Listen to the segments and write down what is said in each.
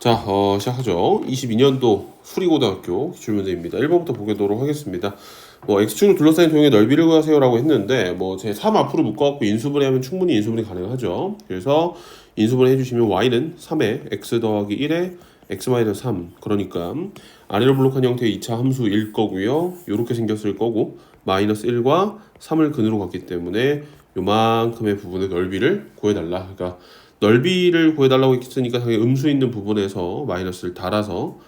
자, 시작하죠. 22년도 수리고등학교 기출문제입니다. 1번부터 보도록 하겠습니다. X축으로 둘러싸인 도형의 넓이를 구하세요라고 했는데, 제 3 앞으로 묶어갖고 인수분해하면 충분히 인수분해 가능하죠. 그래서 인수분해 해주시면 y는 3에 x 더하기 1에 x-3. 그러니까 아래로 블록한 형태의 2차 함수일 거고요. 요렇게 생겼을 거고, 마이너스 1과 3을 근으로 갔기 때문에 요만큼의 부분의 넓이를 구해달라. 그러니까 넓이를 구해달라고 했으니까 당연히 음수 있는 부분에서 마이너스를 달아서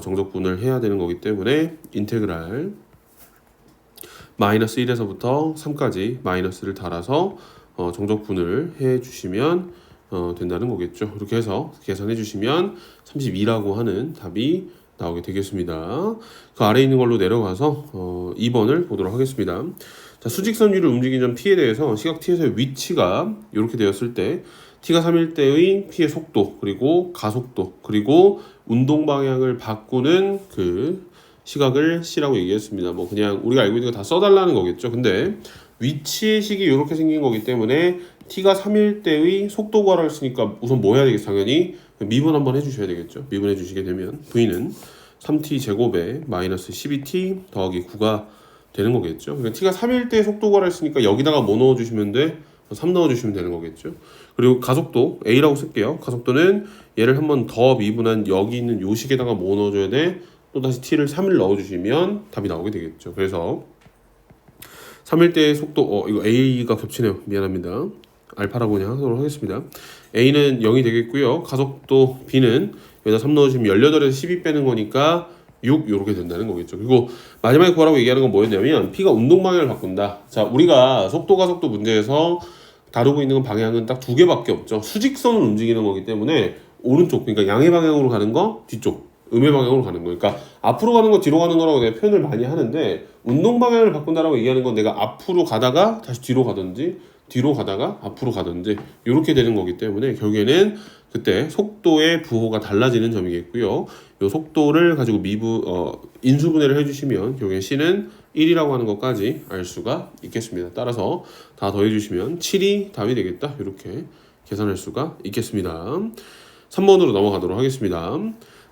정적분을 해야 되는 거기 때문에 인테그랄 마이너스 1에서부터 3까지 마이너스를 달아서 정적분을 해주시면 된다는 거겠죠. 이렇게 해서 계산해 주시면 32라고 하는 답이 나오게 되겠습니다. 그 아래에 있는 걸로 내려가서 2번을 보도록 하겠습니다. 자, 수직선 위를 움직이는 점 P에 대해서 시각 T에서의 위치가 이렇게 되었을 때 T가 3일 때의 P의 속도, 그리고 가속도, 그리고 운동 방향을 바꾸는 그 시각을 C라고 얘기했습니다. 그냥 우리가 알고 있는 거 다 써달라는 거겠죠. 근데 위치의 식이 이렇게 생긴 거기 때문에 T가 3일 때의 속도 구하라고 했으니까 우선 뭐 해야 되겠어? 당연히 미분 한번 해주셔야 되겠죠. 미분해 주시게 되면 V는 3t 제곱에 마이너스 12t 더하기 9가 되는 거겠죠. 그러니까 T가 3일 때 속도 구하라 했으니까 여기다가 뭐 넣어주시면 돼? 3 넣어주시면 되는 거겠죠. 그리고 가속도 A라고 쓸게요. 가속도는 얘를 한번 더 미분한 여기 있는 요 식에다가 뭐 넣어줘야 돼? 또 다시 T를 3을 넣어주시면 답이 나오게 되겠죠. 그래서 3일 때의 속도, 이거 A가 겹치네요. 미안합니다. 알파라고 그냥 하도록 하겠습니다. A는 0이 되겠고요. 가속도 B는 여기다 3 넣어주시면 18에서 12 빼는 거니까 6 이렇게 된다는 거겠죠. 그리고 마지막에 구하라고 얘기하는 건 뭐였냐면 P가 운동 방향을 바꾼다. 자, 우리가 속도 가속도 문제에서 다루고 있는 방향은 딱 두 개밖에 없죠. 수직선을 움직이는 거기 때문에 오른쪽, 그러니까 양의 방향으로 가는 거, 뒤쪽, 음의 방향으로 가는 거. 그러니까 앞으로 가는 거, 뒤로 가는 거라고 내가 표현을 많이 하는데 운동 방향을 바꾼다라고 얘기하는 건 내가 앞으로 가다가 다시 뒤로 가든지 뒤로 가다가 앞으로 가든지 이렇게 되는 거기 때문에 결국에는 그때 속도의 부호가 달라지는 점이겠고요. 이 속도를 가지고 인수분해를 해주시면 결국엔 C는 1이라고 하는 것까지 알 수가 있겠습니다. 따라서 다 더해주시면 7이 답이 되겠다. 이렇게 계산할 수가 있겠습니다. 3번으로 넘어가도록 하겠습니다.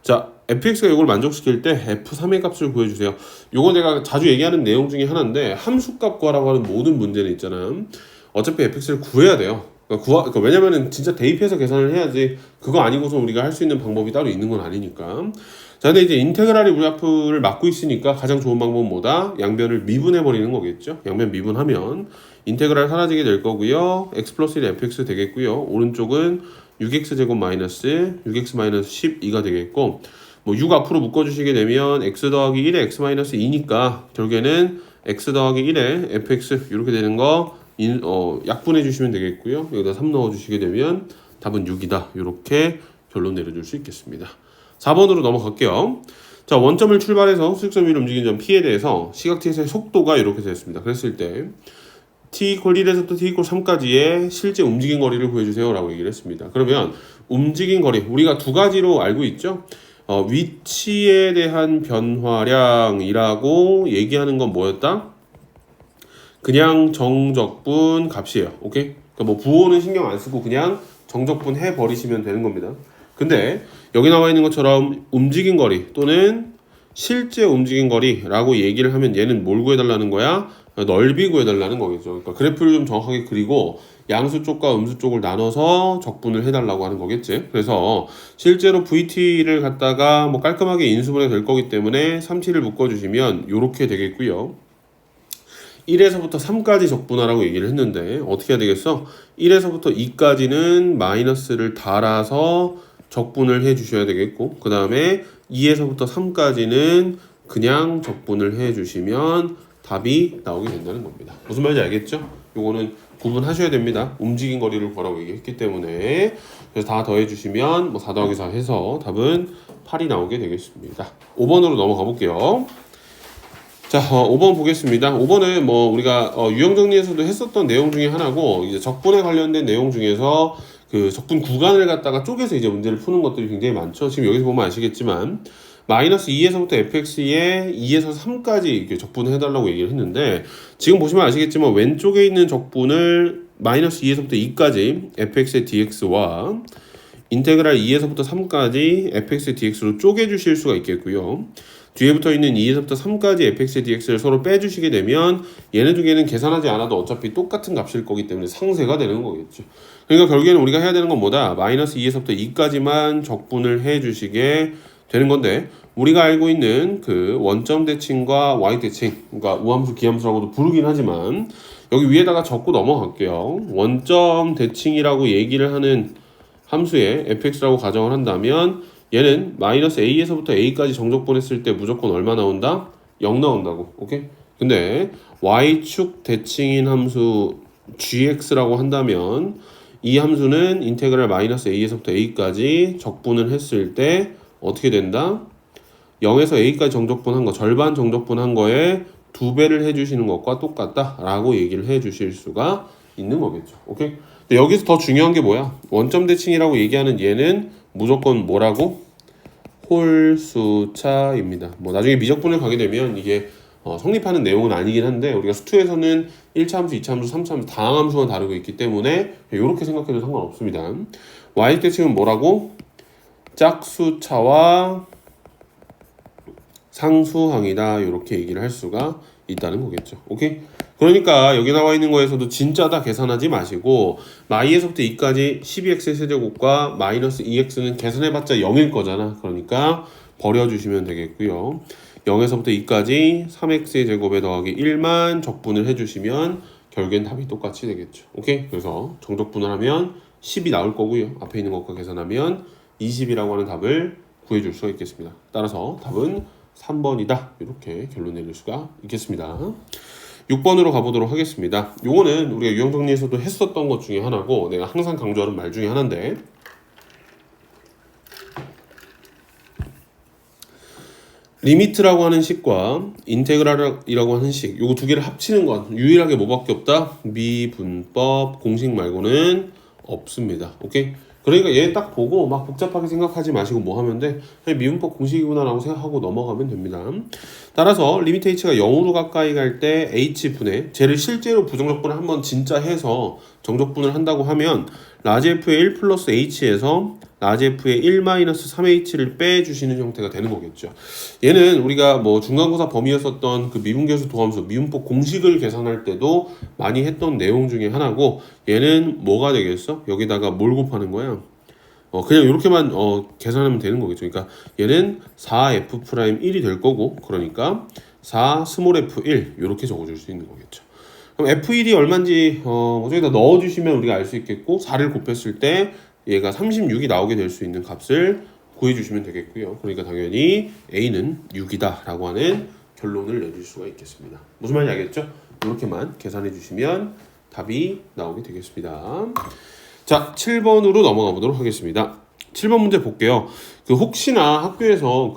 자, fx가 이걸 만족시킬 때 f3의 값을 구해주세요. 요거 내가 자주 얘기하는 내용 중에 하나인데 함수값 구하라고 하는 모든 문제는 있잖아요. 어차피 fx를 구해야 돼요. 그러니까 왜냐면은 진짜 대입해서 계산을 해야지 그거 아니고서 우리가 할 수 있는 방법이 따로 있는 건 아니니까. 자, 근데 이제 인테그랄이 우리 앞을 막고 있으니까 가장 좋은 방법은 뭐다? 양변을 미분해 버리는 거겠죠. 양변 미분하면 인테그랄 사라지게 될 거고요. x 플러스 1 fx 되겠고요. 오른쪽은 6x 제곱 마이너스 6x 마이너스 12가 되겠고 6 앞으로 묶어주시게 되면 x 더하기 1에 x 마이너스 2니까 결국에는 x 더하기 1에 fx 이렇게 되는 거 약분해 주시면 되겠고요. 여기다 3 넣어 주시게 되면 답은 6이다. 이렇게 결론 내려줄 수 있겠습니다. 4번으로 넘어갈게요. 자, 원점을 출발해서 수직선 위를 움직이는 점 P에 대해서 시각 T에서의 속도가 이렇게 됐습니다. 그랬을 때 T 이퀄 1에서 T 이퀄 3까지의 실제 움직인 거리를 구해주세요 라고 얘기를 했습니다. 그러면 움직인 거리 우리가 두 가지로 알고 있죠. 위치에 대한 변화량이라고 얘기하는 건 뭐였다? 그냥 정적분 값이에요. 오케이? 그러니까 부호는 신경 안 쓰고 그냥 정적분 해버리시면 되는 겁니다. 근데 여기 나와 있는 것처럼 움직인 거리 또는 실제 움직인 거리라고 얘기를 하면 얘는 뭘 구해달라는 거야? 넓이 구해달라는 거겠죠. 그러니까 그래프를 좀 정확하게 그리고 양수 쪽과 음수 쪽을 나눠서 적분을 해달라고 하는 거겠지. 그래서 실제로 VT를 갖다가 깔끔하게 인수분해 될 거기 때문에 3T를 묶어주시면 이렇게 되겠고요. 1에서부터 3까지 적분하라고 얘기를 했는데 어떻게 해야 되겠어? 1에서부터 2까지는 마이너스를 달아서 적분을 해 주셔야 되겠고 그 다음에 2에서부터 3까지는 그냥 적분을 해 주시면 답이 나오게 된다는 겁니다. 무슨 말인지 알겠죠? 요거는 구분하셔야 됩니다. 움직인 거리를 구하라고 얘기했기 때문에 그래서 다 더해 주시면 4 더하기 4 해서 답은 8이 나오게 되겠습니다. 5번으로 넘어가 볼게요. 자, 5번 보겠습니다. 5번은 우리가 유형 정리에서도 했었던 내용 중에 하나고 이제 적분에 관련된 내용 중에서 그 적분 구간을 갖다가 쪼개서 이제 문제를 푸는 것들이 굉장히 많죠. 지금 여기서 보면 아시겠지만 마이너스 2에서부터 fx에 2에서 3까지 이렇게 적분을 해달라고 얘기를 했는데 지금 보시면 아시겠지만 왼쪽에 있는 적분을 마이너스 2에서부터 2까지 fx의 dx와 인테그랄 2에서부터 3까지 fx dx로 쪼개주실 수가 있겠고요. 뒤에 붙어있는 2에서부터 3까지 fx dx를 서로 빼주시게 되면 얘네 두 개는 계산하지 않아도 어차피 똑같은 값일 거기 때문에 상쇄가 되는 거겠죠. 그러니까 결국에는 우리가 해야 되는 건 뭐다? 마이너스 2에서부터 2까지만 적분을 해주시게 되는 건데, 우리가 알고 있는 그 원점 대칭과 y 대칭, 그러니까 우함수 기함수라고도 부르긴 하지만 여기 위에다가 적고 넘어갈게요. 원점 대칭이라고 얘기를 하는 함수에 fx라고 가정을 한다면 얘는 마이너스 a에서부터 a까지 정적분했을 때 무조건 얼마 나온다? 0 나온다고. 오케이? 근데 y축 대칭인 함수 gx라고 한다면 이 함수는 인테그랄 마이너스 a에서부터 a까지 적분을 했을 때 어떻게 된다? 0에서 a까지 정적분한 거, 절반 정적분한 거에 2배를 해주시는 것과 똑같다 라고 얘기를 해주실 수가 있는 거겠죠. 오케이? 근데 여기서 더 중요한 게 뭐야? 원점 대칭이라고 얘기하는 얘는 무조건 뭐라고? 홀수차입니다. 뭐 나중에 미적분을 가게 되면 이게 성립하는 내용은 아니긴 한데, 우리가 수투에서는 1차 함수, 2차 함수, 3차 함수 다항 함수가 다르고 있기 때문에 이렇게 생각해도 상관없습니다. y 대칭은 뭐라고? 짝수차와 상수항이다, 이렇게 얘기를 할 수가 있다는 거겠죠. 오케이? 그러니까 여기 나와 있는 거에서도 진짜 다 계산하지 마시고 마이에서부터 2까지 12x의 세제곱과 마이너스 2x는 계산해봤자 0일 거잖아. 그러니까 버려주시면 되겠고요. 0에서부터 2까지 3x의 제곱에 더하기 1만 적분을 해주시면 결국엔 답이 똑같이 되겠죠. 오케이? 그래서 정적분을 하면 10이 나올 거고요. 앞에 있는 것과 계산하면 20이라고 하는 답을 구해줄 수가 있겠습니다. 따라서 답은 3번이다. 이렇게 결론 내릴 수가 있겠습니다. 6번으로 가보도록 하겠습니다. 요거는 우리가 유형정리에서도 했었던 것 중에 하나고 내가 항상 강조하는 말 중에 하나인데, 리미트라고 하는 식과 인테그랄이라고 하는 식, 요거 두 개를 합치는 건 유일하게 뭐밖에 없다? 미분법 공식 말고는 없습니다. 오케이? 그러니까 얘 딱 보고 막 복잡하게 생각하지 마시고 뭐 하면 돼? 그냥 미분법 공식이구나 라고 생각하고 넘어가면 됩니다. 따라서 리미트 h가 0으로 가까이 갈 때 h분의, 쟤를 실제로 부정적분을 한번 진짜 해서 정적분을 한다고 하면 라지 f의 1 플러스 h에서 라지 f의 1 마이너스 3h를 빼주시는 형태가 되는 거겠죠. 얘는 우리가 뭐 중간고사 범위였었던 그 미분계수 도함수, 미분법 공식을 계산할 때도 많이 했던 내용 중에 하나고, 얘는 뭐가 되겠어? 여기다가 뭘 곱하는 거야? 그냥 이렇게만 계산하면 되는 거겠죠. 그러니까 얘는 4f'1이 될 거고, 그러니까 4 스몰 f1 이렇게 적어줄 수 있는 거겠죠. 그럼 f1이 얼마인지 저기다 넣어주시면 우리가 알 수 있겠고, 4를 곱했을 때 얘가 36이 나오게 될 수 있는 값을 구해주시면 되겠고요. 그러니까 당연히 a는 6이다 라고 하는 결론을 내줄 수가 있겠습니다. 무슨 말인지 알겠죠? 이렇게만 계산해 주시면 답이 나오게 되겠습니다. 자, 7번으로 넘어가 보도록 하겠습니다. 7번 문제 볼게요. 그 혹시나 학교에서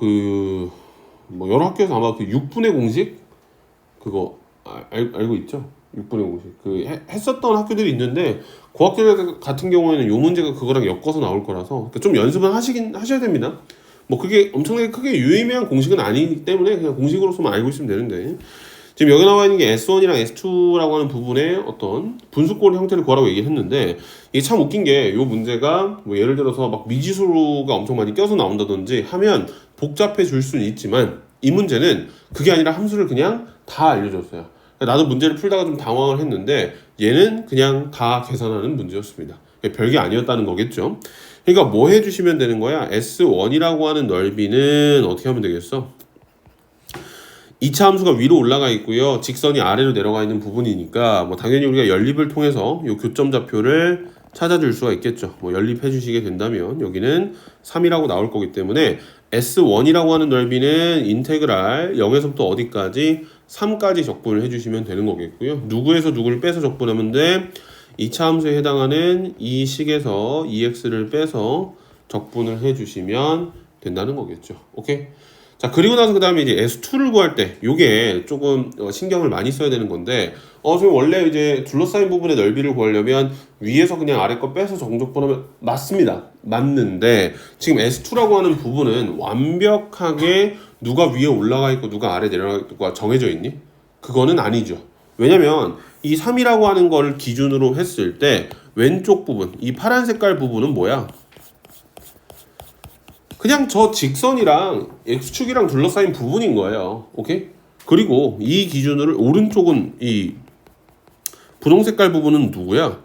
뭐 여러 학교에서 아마 그 6분의 공식 그거 알고 있죠? 6분의 공식 했었던 학교들이 있는데, 그 학교 같은 경우에는 요 문제가 그거랑 엮어서 나올 거라서 좀 연습은 하셔야 됩니다. 뭐 그게 엄청나게 크게 유의미한 공식은 아니기 때문에 그냥 공식으로서만 알고 있으면 되는데, 지금 여기 나와 있는 게 S1이랑 S2라고 하는 부분의 어떤 분수꼴 형태를 구하라고 얘기를 했는데, 이게 참 웃긴 게 이 문제가 뭐 예를 들어서 막 미지수가 엄청 많이 껴서 나온다든지 하면 복잡해질 수는 있지만, 이 문제는 그게 아니라 함수를 그냥 다 알려줬어요. 나도 문제를 풀다가 좀 당황을 했는데 얘는 그냥 다 계산하는 문제였습니다. 별게 아니었다는 거겠죠. 그러니까 뭐 해주시면 되는 거야? S1이라고 하는 넓이는 어떻게 하면 되겠어? 2차 함수가 위로 올라가 있고요. 직선이 아래로 내려가 있는 부분이니까 뭐 당연히 우리가 연립을 통해서 이 교점 좌표를 찾아줄 수가 있겠죠. 뭐 연립해 주시게 된다면 여기는 3이라고 나올 거기 때문에 S1이라고 하는 넓이는 인테그랄 0에서부터 어디까지? 3까지 적분을 해주시면 되는 거겠고요. 누구에서 누구를 빼서 적분하면 돼? 2차 함수에 해당하는 이 식에서 2x를 빼서 적분을 해주시면 된다는 거겠죠. 오케이? 자, 그리고 나서 그 다음에 이제 S2를 구할 때 요게 조금 신경을 많이 써야 되는 건데, 지금 원래 이제 둘러싸인 부분의 넓이를 구하려면 위에서 그냥 아래 거 빼서 정적분하면 맞습니다. 맞는데 지금 S2라고 하는 부분은 완벽하게 누가 위에 올라가 있고 누가 아래 내려가 있고 정해져 있니? 그거는 아니죠. 왜냐면 이 3이라고 하는 거를 기준으로 했을 때 왼쪽 부분, 이 파란 색깔 부분은 뭐야? 그냥 저 직선이랑 x축이랑 둘러싸인 부분인 거예요. 오케이? 그리고 이 기준으로 오른쪽은 이 분홍 색깔 부분은 누구야?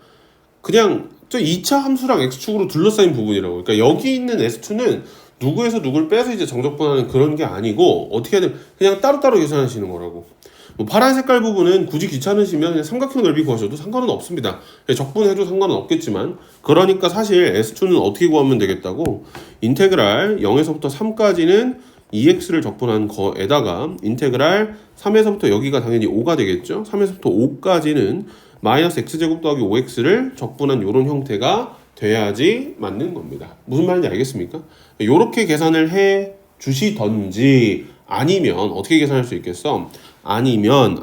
그냥 저 2차 함수랑 x축으로 둘러싸인 부분이라고. 그러니까 여기 있는 s2는 누구에서 누굴 빼서 이제 정적분하는 그런 게 아니고 어떻게 해야 돼? 그냥 따로따로 계산하시는 거라고. 뭐 파란 색깔 부분은 굳이 귀찮으시면 그냥 삼각형 넓이 구하셔도 상관은 없습니다. 적분해도 상관은 없겠지만, 그러니까 사실 s2는 어떻게 구하면 되겠다고, 인테그랄 0에서부터 3까지는 2x를 적분한 거에다가 인테그랄 3에서부터 여기가 당연히 5가 되겠죠. 3에서부터 5까지는 마이너스 x제곱 더하기 5x를 적분한 이런 형태가 돼야지 맞는 겁니다. 무슨 말인지 알겠습니까? 이렇게 계산을 해 주시던지, 아니면 어떻게 계산할 수 있겠어? 아니면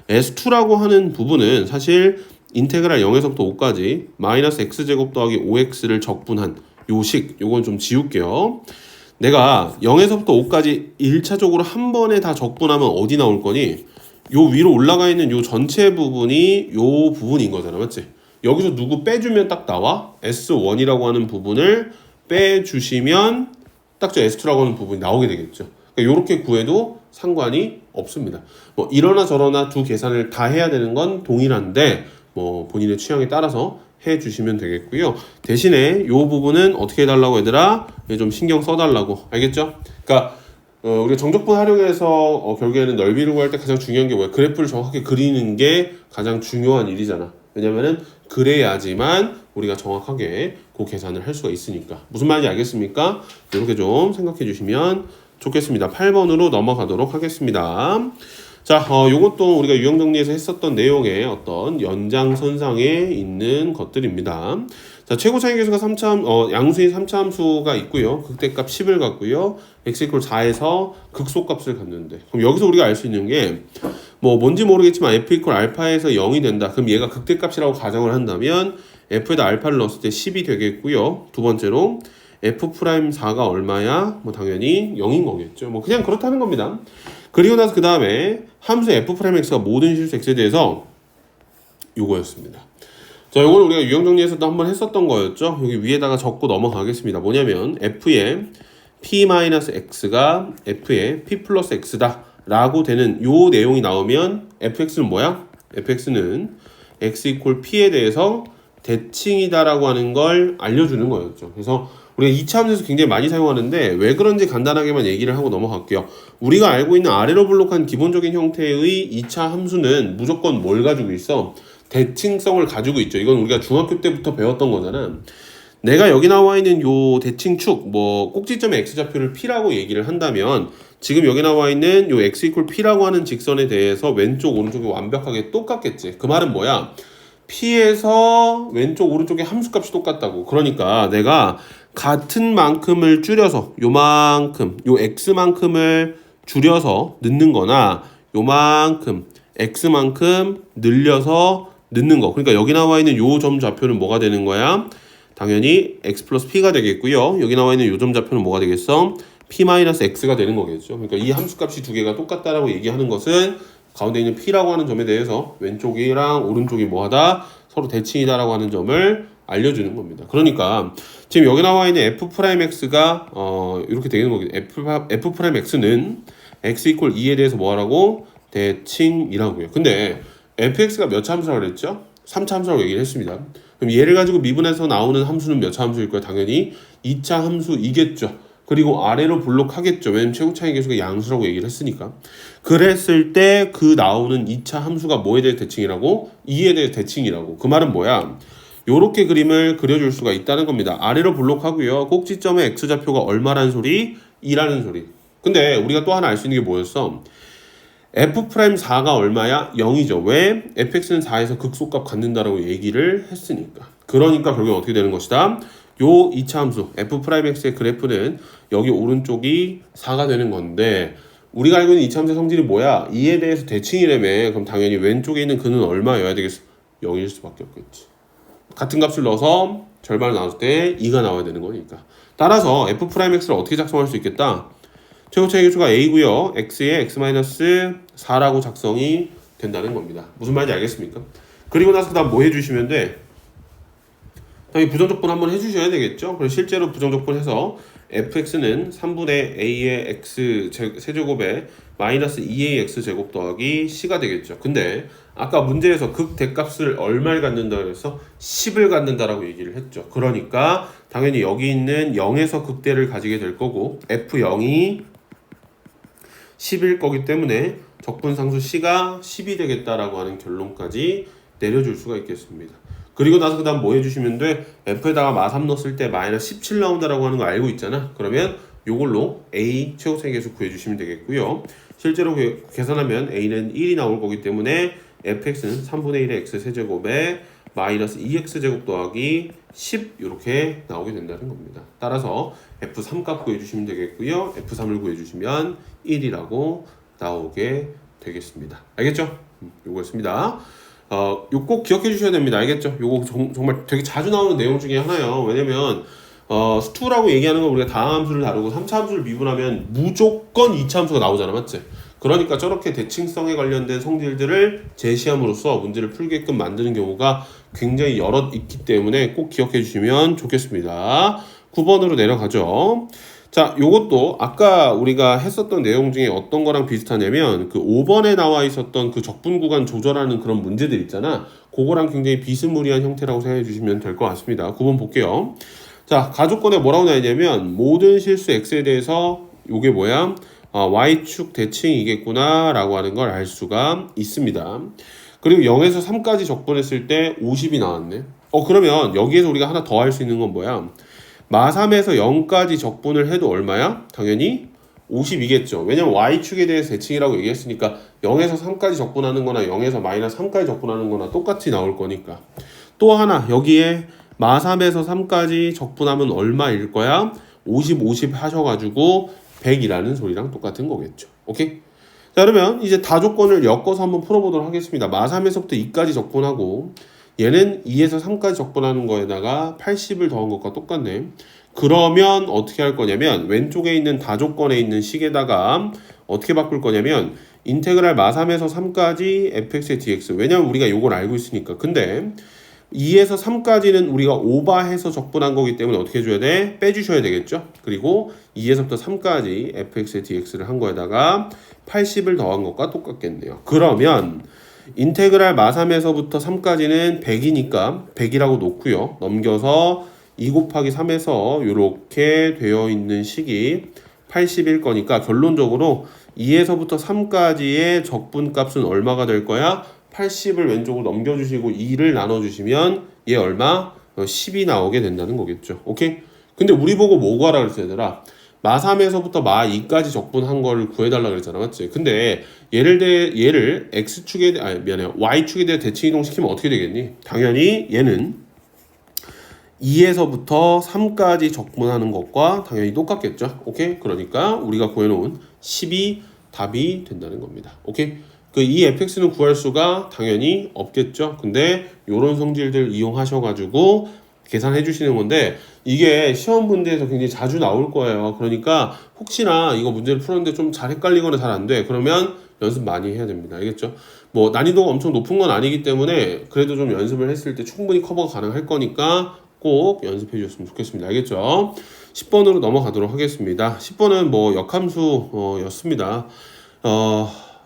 S2라고 하는 부분은 사실 인테그랄 0에서부터 5까지 마이너스 x제곱 더하기 5x를 적분한 요건 좀 지울게요. 내가 0에서부터 5까지 1차적으로 한 번에 다 적분하면 어디 나올 거니? 요 위로 올라가 있는 요 전체 부분이 요 부분인 거잖아, 맞지? 여기서 누구 빼주면 딱 나와? S1이라고 하는 부분을 빼주시면 딱 저 S2라고 하는 부분이 나오게 되겠죠. 그러니까 요렇게 구해도 상관이 없습니다. 뭐 이러나 저러나 두 계산을 다 해야 되는 건 동일한데, 뭐 본인의 취향에 따라서 해주시면 되겠고요. 대신에 요 부분은 어떻게 해달라고, 얘들아? 좀 신경 써달라고. 알겠죠? 그러니까 우리가 정적분 활용해서 결국에는 넓이를 구할 때 가장 중요한 게 뭐야? 그래프를 정확하게 그리는 게 가장 중요한 일이잖아. 왜냐면은 그래야지만 우리가 정확하게 그 계산을 할 수가 있으니까. 무슨 말인지 알겠습니까? 이렇게 좀 생각해 주시면 좋겠습니다. 8번으로 넘어가도록 하겠습니다. 자, 요것도 우리가 유형 정리에서 했었던 내용의 어떤 연장선상에 있는 것들입니다. 자, 최고 차이 계수가 양수인 3차 함수가 있고요. 극대값 10을 갖고요. x = 4에서 극소값을 갖는데, 그럼 여기서 우리가 알 수 있는 게 뭔지 모르겠지만 f = 알파에서 0이 된다. 그럼 얘가 극대값이라고 가정을 한다면 f에다 알파를 넣었을 때 10이 되겠고요. 두 번째로 f'4가 얼마야? 당연히 0인 거겠죠. 그냥 그렇다는 겁니다. 그리고 나서 그 다음에 함수 f'x가 모든 실수 x에 대해서 요거였습니다. 자, 요거는 우리가 유형 정리에서도 한번 했었던 거였죠. 여기 위에다가 적고 넘어가겠습니다. 뭐냐면 f의 p-x가 f의 p 플러스 x다 라고 되는 요 내용이 나오면 fx는 뭐야? fx는 x = p에 대해서 대칭이다 라고 하는 걸 알려주는 거였죠. 그래서 우리가 2차 함수에서 굉장히 많이 사용하는데 왜 그런지 간단하게만 얘기를 하고 넘어갈게요. 우리가 알고 있는 아래로 블록한 기본적인 형태의 2차 함수는 무조건 뭘 가지고 있어? 대칭성을 가지고 있죠. 이건 우리가 중학교 때부터 배웠던 거잖아. 내가 여기 나와 있는 요 대칭축, 꼭지점의 x좌표를 p라고 얘기를 한다면, 지금 여기 나와 있는 요 x = p라고 하는 직선에 대해서 왼쪽 오른쪽이 완벽하게 똑같겠지. 그 말은 뭐야? p에서 왼쪽 오른쪽의 함수값이 똑같다고. 그러니까 내가 같은 만큼을 줄여서 요만큼, 요 x만큼을 줄여서 넣는 거나 요만큼 x만큼 늘려서 넣는 거. 그러니까 여기 나와 있는 요 점 좌표는 뭐가 되는 거야? 당연히 x 플러스 p가 되겠고요. 여기 나와 있는 요 점 좌표는 뭐가 되겠어? p 마이너스 x가 되는 거겠죠. 그러니까 이 함수값이 두 개가 똑같다라고 얘기하는 것은 가운데 있는 p라고 하는 점에 대해서 왼쪽이랑 오른쪽이 뭐하다? 서로 대칭이다라고 하는 점을 알려주는 겁니다. 그러니까 지금 여기 나와 있는 f'x가 이렇게 되는 거겠죠. f'x는 x = 2에 대해서 뭐하라고? 대칭이라고요. 근데 fx가 몇 차 함수라고 그랬죠? 3차 함수라고 얘기를 했습니다. 그럼 얘를 가지고 미분해서 나오는 함수는 몇 차 함수일 거예요? 당연히 2차 함수이겠죠. 그리고 아래로 블록하겠죠. 왜냐면 최고 차이 계수가 양수라고 얘기를 했으니까. 그랬을 때 그 나오는 2차 함수가 뭐에 대해 대칭이라고? 2에 대해 대칭이라고. 그 말은 뭐야? 요렇게 그림을 그려줄 수가 있다는 겁니다. 아래로 블록하고요. 꼭지점의 x좌표가 얼마라는 소리? 2라는 소리. 근데 우리가 또 하나 알 수 있는 게 뭐였어? f'4가 얼마야? 0이죠. 왜? fx는 4에서 극소값 갖는다라고 얘기를 했으니까. 그러니까 결국 어떻게 되는 것이다? 요 2차 함수 f'x의 그래프는 여기 오른쪽이 4가 되는 건데, 우리가 알고 있는 2차 함수의 성질이 뭐야? 2에 대해서 대칭이라며. 그럼 당연히 왼쪽에 있는 그는 얼마여야 되겠어? 0일 수밖에 없겠지. 같은 값을 넣어서 절반을 나눴을 때 2가 나와야 되는 거니까. 따라서 f'x를 어떻게 작성할 수 있겠다? 최고 차이 계수가 a고요. x에 x-4라고 작성이 된다는 겁니다. 무슨 말인지 알겠습니까? 그리고 나서 그 다음 뭐 해주시면 돼? 당연히 부정적분 한번 해주셔야 되겠죠. 그래서 실제로 부정적분 해서 fx는 3분의 a의 x 세제곱에 마이너스 2a x 제곱 더하기 c가 되겠죠. 근데 아까 문제에서 극대값을 얼마를 갖는다 그래서 10을 갖는다라고 얘기를 했죠. 그러니까 당연히 여기 있는 0에서 극대를 가지게 될 거고 f0이 10일 거기 때문에 적분상수 c가 10이 되겠다라고 하는 결론까지 내려줄 수가 있겠습니다. 그리고 나서 그 다음 뭐 해주시면 돼? f에다가 마3 넣었을 때 마이너스 17 나온다라고 하는 거 알고 있잖아. 그러면 요걸로 a 최고차계수 구해주시면 되겠고요. 실제로 계산하면 a는 1이 나올 거기 때문에 fx는 3분의 1의 x 세제곱에 마이너스 2x 제곱 더하기 10 이렇게 나오게 된다는 겁니다. 따라서 f3 값 구해주시면 되겠고요. f3을 구해주시면 1이라고 나오게 되겠습니다. 알겠죠? 요거였습니다. 요 꼭 기억해 주셔야 됩니다. 알겠죠? 요거 정말 되게 자주 나오는 내용 중에 하나예요. 왜냐면 스투라고 얘기하는 건 우리가 다항 함수를 다루고 3차 함수를 미분하면 무조건 2차 함수가 나오잖아. 맞지? 그러니까 저렇게 대칭성에 관련된 성질들을 제시함으로써 문제를 풀게끔 만드는 경우가 굉장히 여러 있기 때문에 꼭 기억해 주시면 좋겠습니다. 9번으로 내려가죠. 자, 요것도 아까 우리가 했었던 내용 중에 어떤 거랑 비슷하냐면 그 5번에 나와 있었던 그 적분 구간 조절하는 그런 문제들 있잖아. 그거랑 굉장히 비스무리한 형태라고 생각해 주시면 될 것 같습니다. 9번 볼게요. 자, 가족권에 뭐라고 나있냐면 모든 실수 x에 대해서 요게 뭐야? y축 대칭이겠구나 라고 하는 걸 알 수가 있습니다. 그리고 0에서 3까지 적분했을 때 50이 나왔네. 그러면 여기에서 우리가 하나 더 할 수 있는 건 뭐야? 마3에서 0까지 적분을 해도 얼마야? 당연히 50이겠죠. 왜냐면 y축에 대해서 대칭이라고 얘기했으니까 0에서 3까지 적분하는 거나 0에서 마이너스 3까지 적분하는 거나 똑같이 나올 거니까. 또 하나 여기에 마3에서 3까지 적분하면 얼마일 거야? 50, 50 하셔가지고 100이라는 소리랑 똑같은 거겠죠. 오케이? 자, 그러면 이제 다조건을 엮어서 한번 풀어보도록 하겠습니다. 마3에서부터 2까지 적분하고 얘는 2에서 3까지 적분하는 거에다가 80을 더한 것과 똑같네. 그러면 어떻게 할 거냐면 왼쪽에 있는 다조건에 있는 식에다가 어떻게 바꿀 거냐면 인테그랄 마3에서 3까지 fx의 dx. 왜냐면 우리가 이걸 알고 있으니까. 근데 2에서 3까지는 우리가 오버해서 적분한 거기 때문에 어떻게 해줘야 돼? 빼주셔야 되겠죠? 그리고 2에서부터 3까지 fx의 dx를 한 거에다가 80을 더한 것과 똑같겠네요. 그러면 인테그랄 마3에서부터 3까지는 100이니까 100이라고 놓고요. 넘겨서 2 곱하기 3에서 이렇게 되어 있는 식이 80일 거니까 결론적으로 2에서부터 3까지의 적분값은 얼마가 될 거야? 80을 왼쪽으로 넘겨주시고 2를 나눠주시면 얘 얼마? 10이 나오게 된다는 거겠죠. 오케이? 근데 우리 보고 뭐 구하라 그랬어 얘들아? 마3에서부터 마2까지 적분한 거를 구해달라 그랬잖아. 맞지? 근데 얘를 x축에 미안해요. y축에 대해 대칭 이동시키면 어떻게 되겠니? 당연히 얘는 2에서부터 3까지 적분하는 것과 당연히 똑같겠죠. 오케이? 그러니까 우리가 구해놓은 10이 답이 된다는 겁니다. 오케이? 이 fx는 구할 수가 당연히 없겠죠. 근데 요런 성질들 이용하셔가지고 계산해 주시는 건데 이게 시험 문제에서 굉장히 자주 나올 거예요. 그러니까 혹시나 이거 문제를 풀었는데 좀 잘 헷갈리거나 잘 안 돼. 그러면 연습 많이 해야 됩니다. 알겠죠? 뭐 난이도가 엄청 높은 건 아니기 때문에 그래도 좀 연습을 했을 때 충분히 커버가 가능할 거니까 꼭 연습해 주셨으면 좋겠습니다. 알겠죠? 10번으로 넘어가도록 하겠습니다. 10번은 뭐 역함수 였습니다.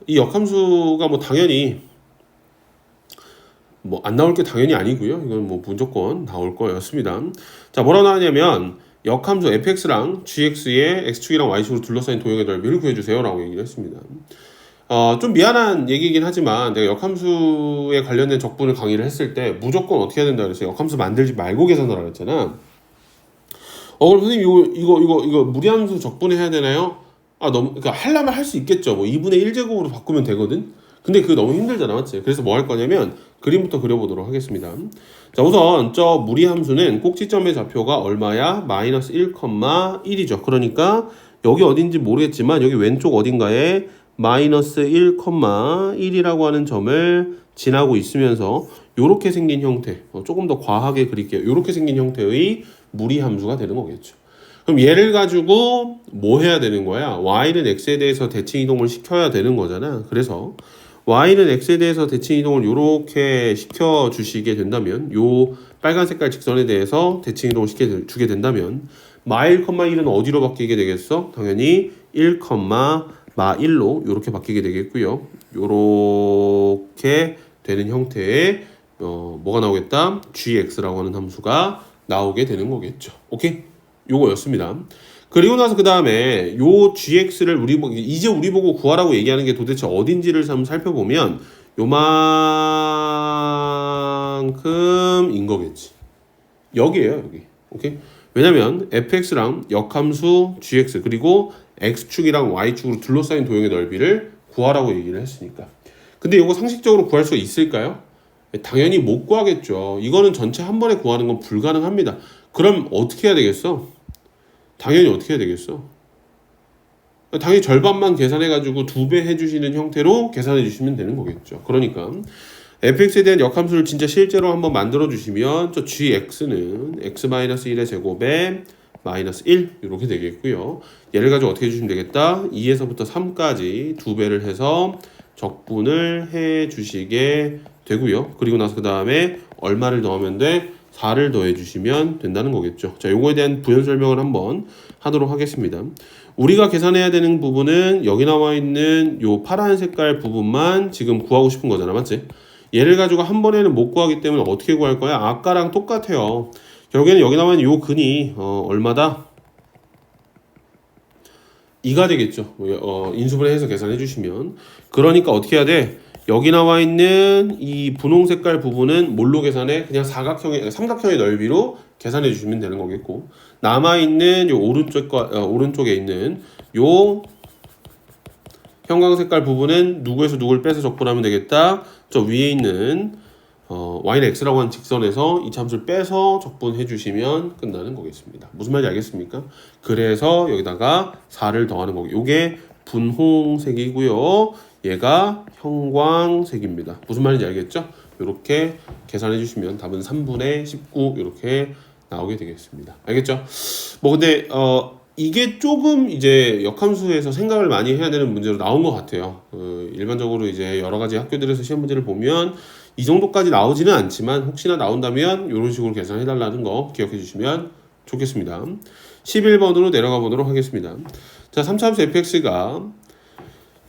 이 역함수가 뭐 당연히 뭐 안 나올 게 당연히 아니고요. 이건 뭐 무조건 나올 거였습니다. 자, 뭐라고 나왔냐면 역함수 fx랑 gx의 x축이랑 y축으로 둘러싸인 도형의 넓이를 구해주세요 라고 얘기를 했습니다. 좀 미안한 얘기이긴 하지만 내가 역함수에 관련된 적분을 강의를 했을 때 무조건 어떻게 해야 된다 그랬어요. 역함수 만들지 말고 계산하라고 했잖아. 그럼 선생님 이거 무리함수 적분해야 되나요? 너무 그러니까 하려면 할 수 있겠죠. 뭐 2분의 1제곱으로 바꾸면 되거든. 근데 그거 너무 힘들잖아, 맞지? 그래서 뭐 할 거냐면 그림부터 그려보도록 하겠습니다. 자, 우선 저 무리함수는 꼭지점의 좌표가 얼마야? 마이너스 1,1이죠. 그러니까 여기 어딘지 모르겠지만 여기 왼쪽 어딘가에 마이너스 1,1이라고 하는 점을 지나고 있으면서 요렇게 생긴 형태, 조금 더 과하게 그릴게요. 요렇게 생긴 형태의 무리함수가 되는 거겠죠. 그럼 얘를 가지고 뭐 해야 되는 거야? y는 x에 대해서 대칭 이동을 시켜야 되는 거잖아. 그래서 y는 x에 대해서 대칭 이동을 이렇게 시켜주시게 된다면 요 빨간 색깔 직선에 대해서 대칭 이동을 시켜주게 된다면 마1,1은 어디로 바뀌게 되겠어? 당연히 1, 마1로 이렇게 바뀌게 되겠고요. 요렇게 되는 형태의 뭐가 나오겠다? gx라고 하는 함수가 나오게 되는 거겠죠. 오케이? 요거였습니다. 그리고 나서 그 다음에 요 gx를 이제 우리 보고 구하라고 얘기하는 게 도대체 어딘지를 한번 살펴보면 요만큼인 거겠지. 여기에요, 여기. 오케이? 왜냐면 fx랑 역함수 gx 그리고 x축이랑 y축으로 둘러싸인 도형의 넓이를 구하라고 얘기를 했으니까. 근데 이거 상식적으로 구할 수가 있을까요? 당연히 못 구하겠죠. 이거는 전체 한 번에 구하는 건 불가능합니다. 그럼 어떻게 해야 되겠어? 당연히 어떻게 해야 되겠어? 당연히 절반만 계산해가지고 2배 해주시는 형태로 계산해 주시면 되는 거겠죠. 그러니까 fx에 대한 역함수를 진짜 실제로 한번 만들어 주시면 저 gx는 x-1의 제곱에 마이너스 1 이렇게 되겠고요. 얘를 가지고 어떻게 해주시면 되겠다? 2에서부터 3까지 2배를 해서 적분을 해 주시게 되고요. 그리고 나서 그 다음에 얼마를 넣으면 돼? 4를 더해 주시면 된다는 거겠죠. 자, 요거에 대한 부연 설명을 한번 하도록 하겠습니다. 우리가 계산해야 되는 부분은 여기 나와 있는 요 파란 색깔 부분만 지금 구하고 싶은 거잖아, 맞지? 얘를 가지고 한 번에는 못 구하기 때문에 어떻게 구할 거야? 아까랑 똑같아요. 결국에는 여기 나와 있는 요 근이 얼마다? 2가 되겠죠. 인수분해해서 계산해 주시면. 그러니까 어떻게 해야 돼? 여기 나와 있는 이 분홍 색깔 부분은 뭘로 계산해? 그냥 삼각형의 넓이로 계산해 주시면 되는 거겠고, 남아 있는 요 오른쪽에 있는 요 형광 색깔 부분은 누구에서 누구를 빼서 적분하면 되겠다. 저 위에 있는 y는 x라고 하는 직선에서 이 참수를 빼서 적분해 주시면 끝나는 거겠습니다. 무슨 말인지 알겠습니까? 그래서 여기다가 4를 더하는 거고, 요게 분홍색이고요. 얘가 형광색입니다. 무슨 말인지 알겠죠? 이렇게 계산해 주시면 답은 3분의 19 이렇게 나오게 되겠습니다. 알겠죠? 뭐 근데 이게 조금 이제 역함수에서 생각을 많이 해야 되는 문제로 나온 것 같아요. 일반적으로 이제 여러 가지 학교들에서 시험 문제를 보면 이 정도까지 나오지는 않지만 혹시나 나온다면 이런 식으로 계산해 달라는 거 기억해 주시면 좋겠습니다. 11번으로 내려가 보도록 하겠습니다. 자, 3차함수 fx가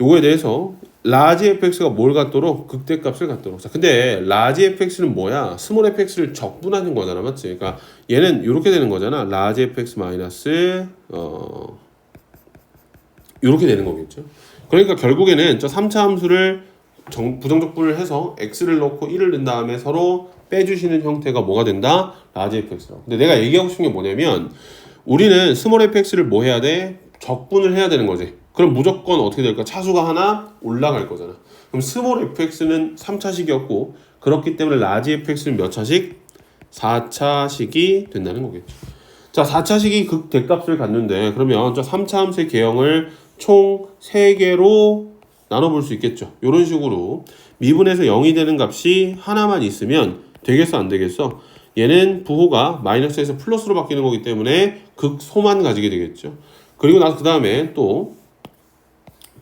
요거에 대해서 라지 fx가 뭘 갖도록? 극대값을 갖도록. 자, 근데 라지 fx는 뭐야? 스몰 fx를 적분하는 거잖아, 맞지? 그러니까 얘는 이렇게 되는 거잖아. 라지 fx 마이너스 이렇게 되는 거겠죠. 그러니까 결국에는 저 3차 함수를 부정적분을 해서 x를 넣고 1을 넣은 다음에 서로 빼주시는 형태가 뭐가 된다? 라지 fx라고. 근데 내가 얘기하고 싶은 게 뭐냐면 우리는 스몰 fx를 뭐 해야 돼? 적분을 해야 되는 거지. 그럼 무조건 어떻게 될까? 차수가 하나 올라갈 거잖아. 그럼 스몰 fx는 3차식이었고 그렇기 때문에 라지 fx는 몇 차식? 4차식이 된다는 거겠죠. 자, 4차식이 극대값을 갖는데 그러면 저 3차 함수의 개형을 총 3개로 나눠볼 수 있겠죠. 이런 식으로 미분에서 0이 되는 값이 하나만 있으면 되겠어, 안 되겠어? 얘는 부호가 마이너스에서 플러스로 바뀌는 거기 때문에 극소만 가지게 되겠죠. 그리고 나서 그 다음에 또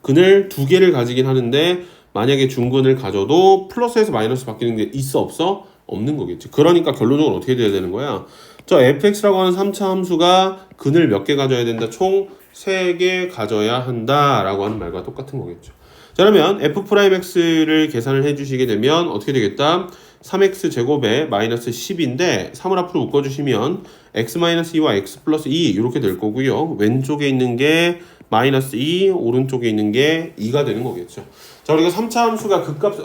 근을 2개를 가지긴 하는데 만약에 중근을 가져도 플러스에서 마이너스 바뀌는 게 있어, 없어? 없는 거겠지. 그러니까 결론적으로 어떻게 돼야 되는 거야? 저 fx라고 하는 3차 함수가 근을 몇 개 가져야 된다? 총 3개 가져야 한다 라고 하는 말과 똑같은 거겠죠. 자, 그러면 f'x를 계산을 해주시게 되면 어떻게 되겠다? 3x 제곱에 마이너스 10인데 3을 앞으로 묶어주시면 x-2와 x 플러스 2 이렇게 될 거고요. 왼쪽에 있는 게 마이너스 2, 오른쪽에 있는 게 2가 되는 거겠죠. 자, 우리가 3차 함수가 극값,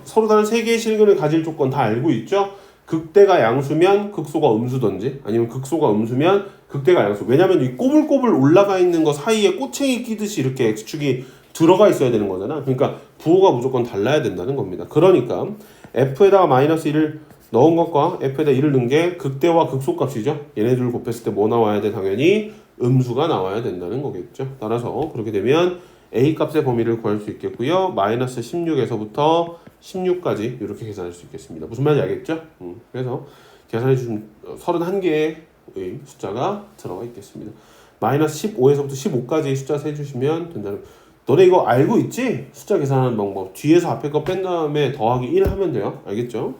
서로 다른 3개의 실근을 가질 조건 다 알고 있죠? 극대가 양수면 극소가 음수든지 아니면 극소가 음수면 극대가 양수. 왜냐면 이 꼬불꼬불 올라가 있는 거 사이에 꼬챙이 끼듯이 이렇게 x축이 들어가 있어야 되는 거잖아. 그러니까 부호가 무조건 달라야 된다는 겁니다. 그러니까 f에다가 마이너스 1을 넣은 것과 f에다 1을 넣은 게 극대와 극소값이죠. 얘네들 곱했을 때 뭐 나와야 돼? 당연히 음수가 나와야 된다는 거겠죠. 따라서 그렇게 되면 a 값의 범위를 구할 수 있겠고요. 마이너스 16에서부터 16까지 이렇게 계산할 수 있겠습니다. 무슨 말인지 알겠죠? 그래서 계산해 주시면 31개의 숫자가 들어가 있겠습니다. 마이너스 15에서부터 15까지 숫자 세주시면 된다는. 너네 이거 알고 있지? 숫자 계산하는 방법. 뒤에서 앞에 거 뺀 다음에 더하기 1 하면 돼요. 알겠죠?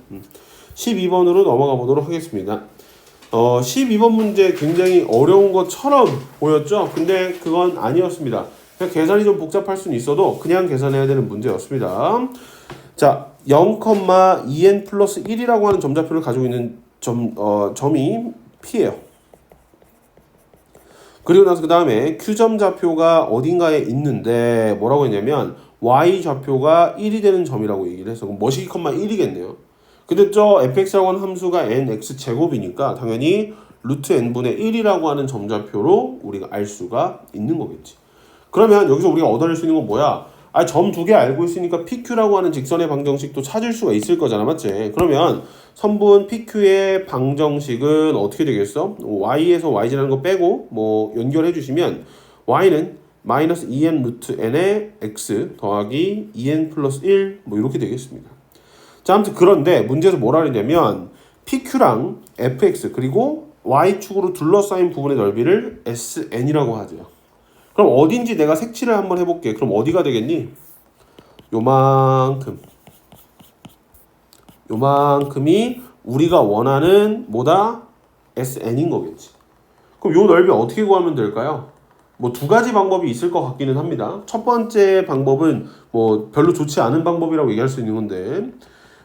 12번으로 넘어가 보도록 하겠습니다. 12번 문제 굉장히 어려운 것처럼 보였죠? 근데 그건 아니었습니다. 그냥 계산이 좀 복잡할 수는 있어도 그냥 계산해야 되는 문제였습니다. 자, 0,2n 플러스 1이라고 하는 점좌표를 가지고 있는 점이 P예요. 그리고 나서 그 다음에 Q점 좌표가 어딘가에 있는데 뭐라고 했냐면 Y 좌표가 1이 되는 점이라고 얘기를 해서 그럼 머시기 컴마 1이겠네요. 근데 저 fx라고 하는 함수가 nx 제곱이니까 당연히 루트 n분의 1이라고 하는 점좌표로 우리가 알 수가 있는 거겠지. 그러면 여기서 우리가 얻어낼 수 있는 건 뭐야? 점 두 개 알고 있으니까 PQ라고 하는 직선의 방정식도 찾을 수가 있을 거잖아, 맞지? 그러면 선분 PQ의 방정식은 어떻게 되겠어? Y에서 Y지라는 거 빼고 뭐 연결해 주시면 Y는 마이너스 2n 루트 n의 x 더하기 2n 플러스 1 뭐 이렇게 되겠습니다. 자, 아무튼 그런데 문제에서 뭐라 그러냐면 PQ랑 fx 그리고 Y축으로 둘러싸인 부분의 넓이를 SN이라고 하죠. 그럼 어딘지 내가 색칠을 한번 해볼게. 그럼 어디가 되겠니? 요만큼이 우리가 원하는 뭐다? SN인 거겠지. 그럼 요 넓이 어떻게 구하면 될까요? 뭐 두 가지 방법이 있을 것 같기는 합니다. 첫 번째 방법은 뭐 별로 좋지 않은 방법이라고 얘기할 수 있는 건데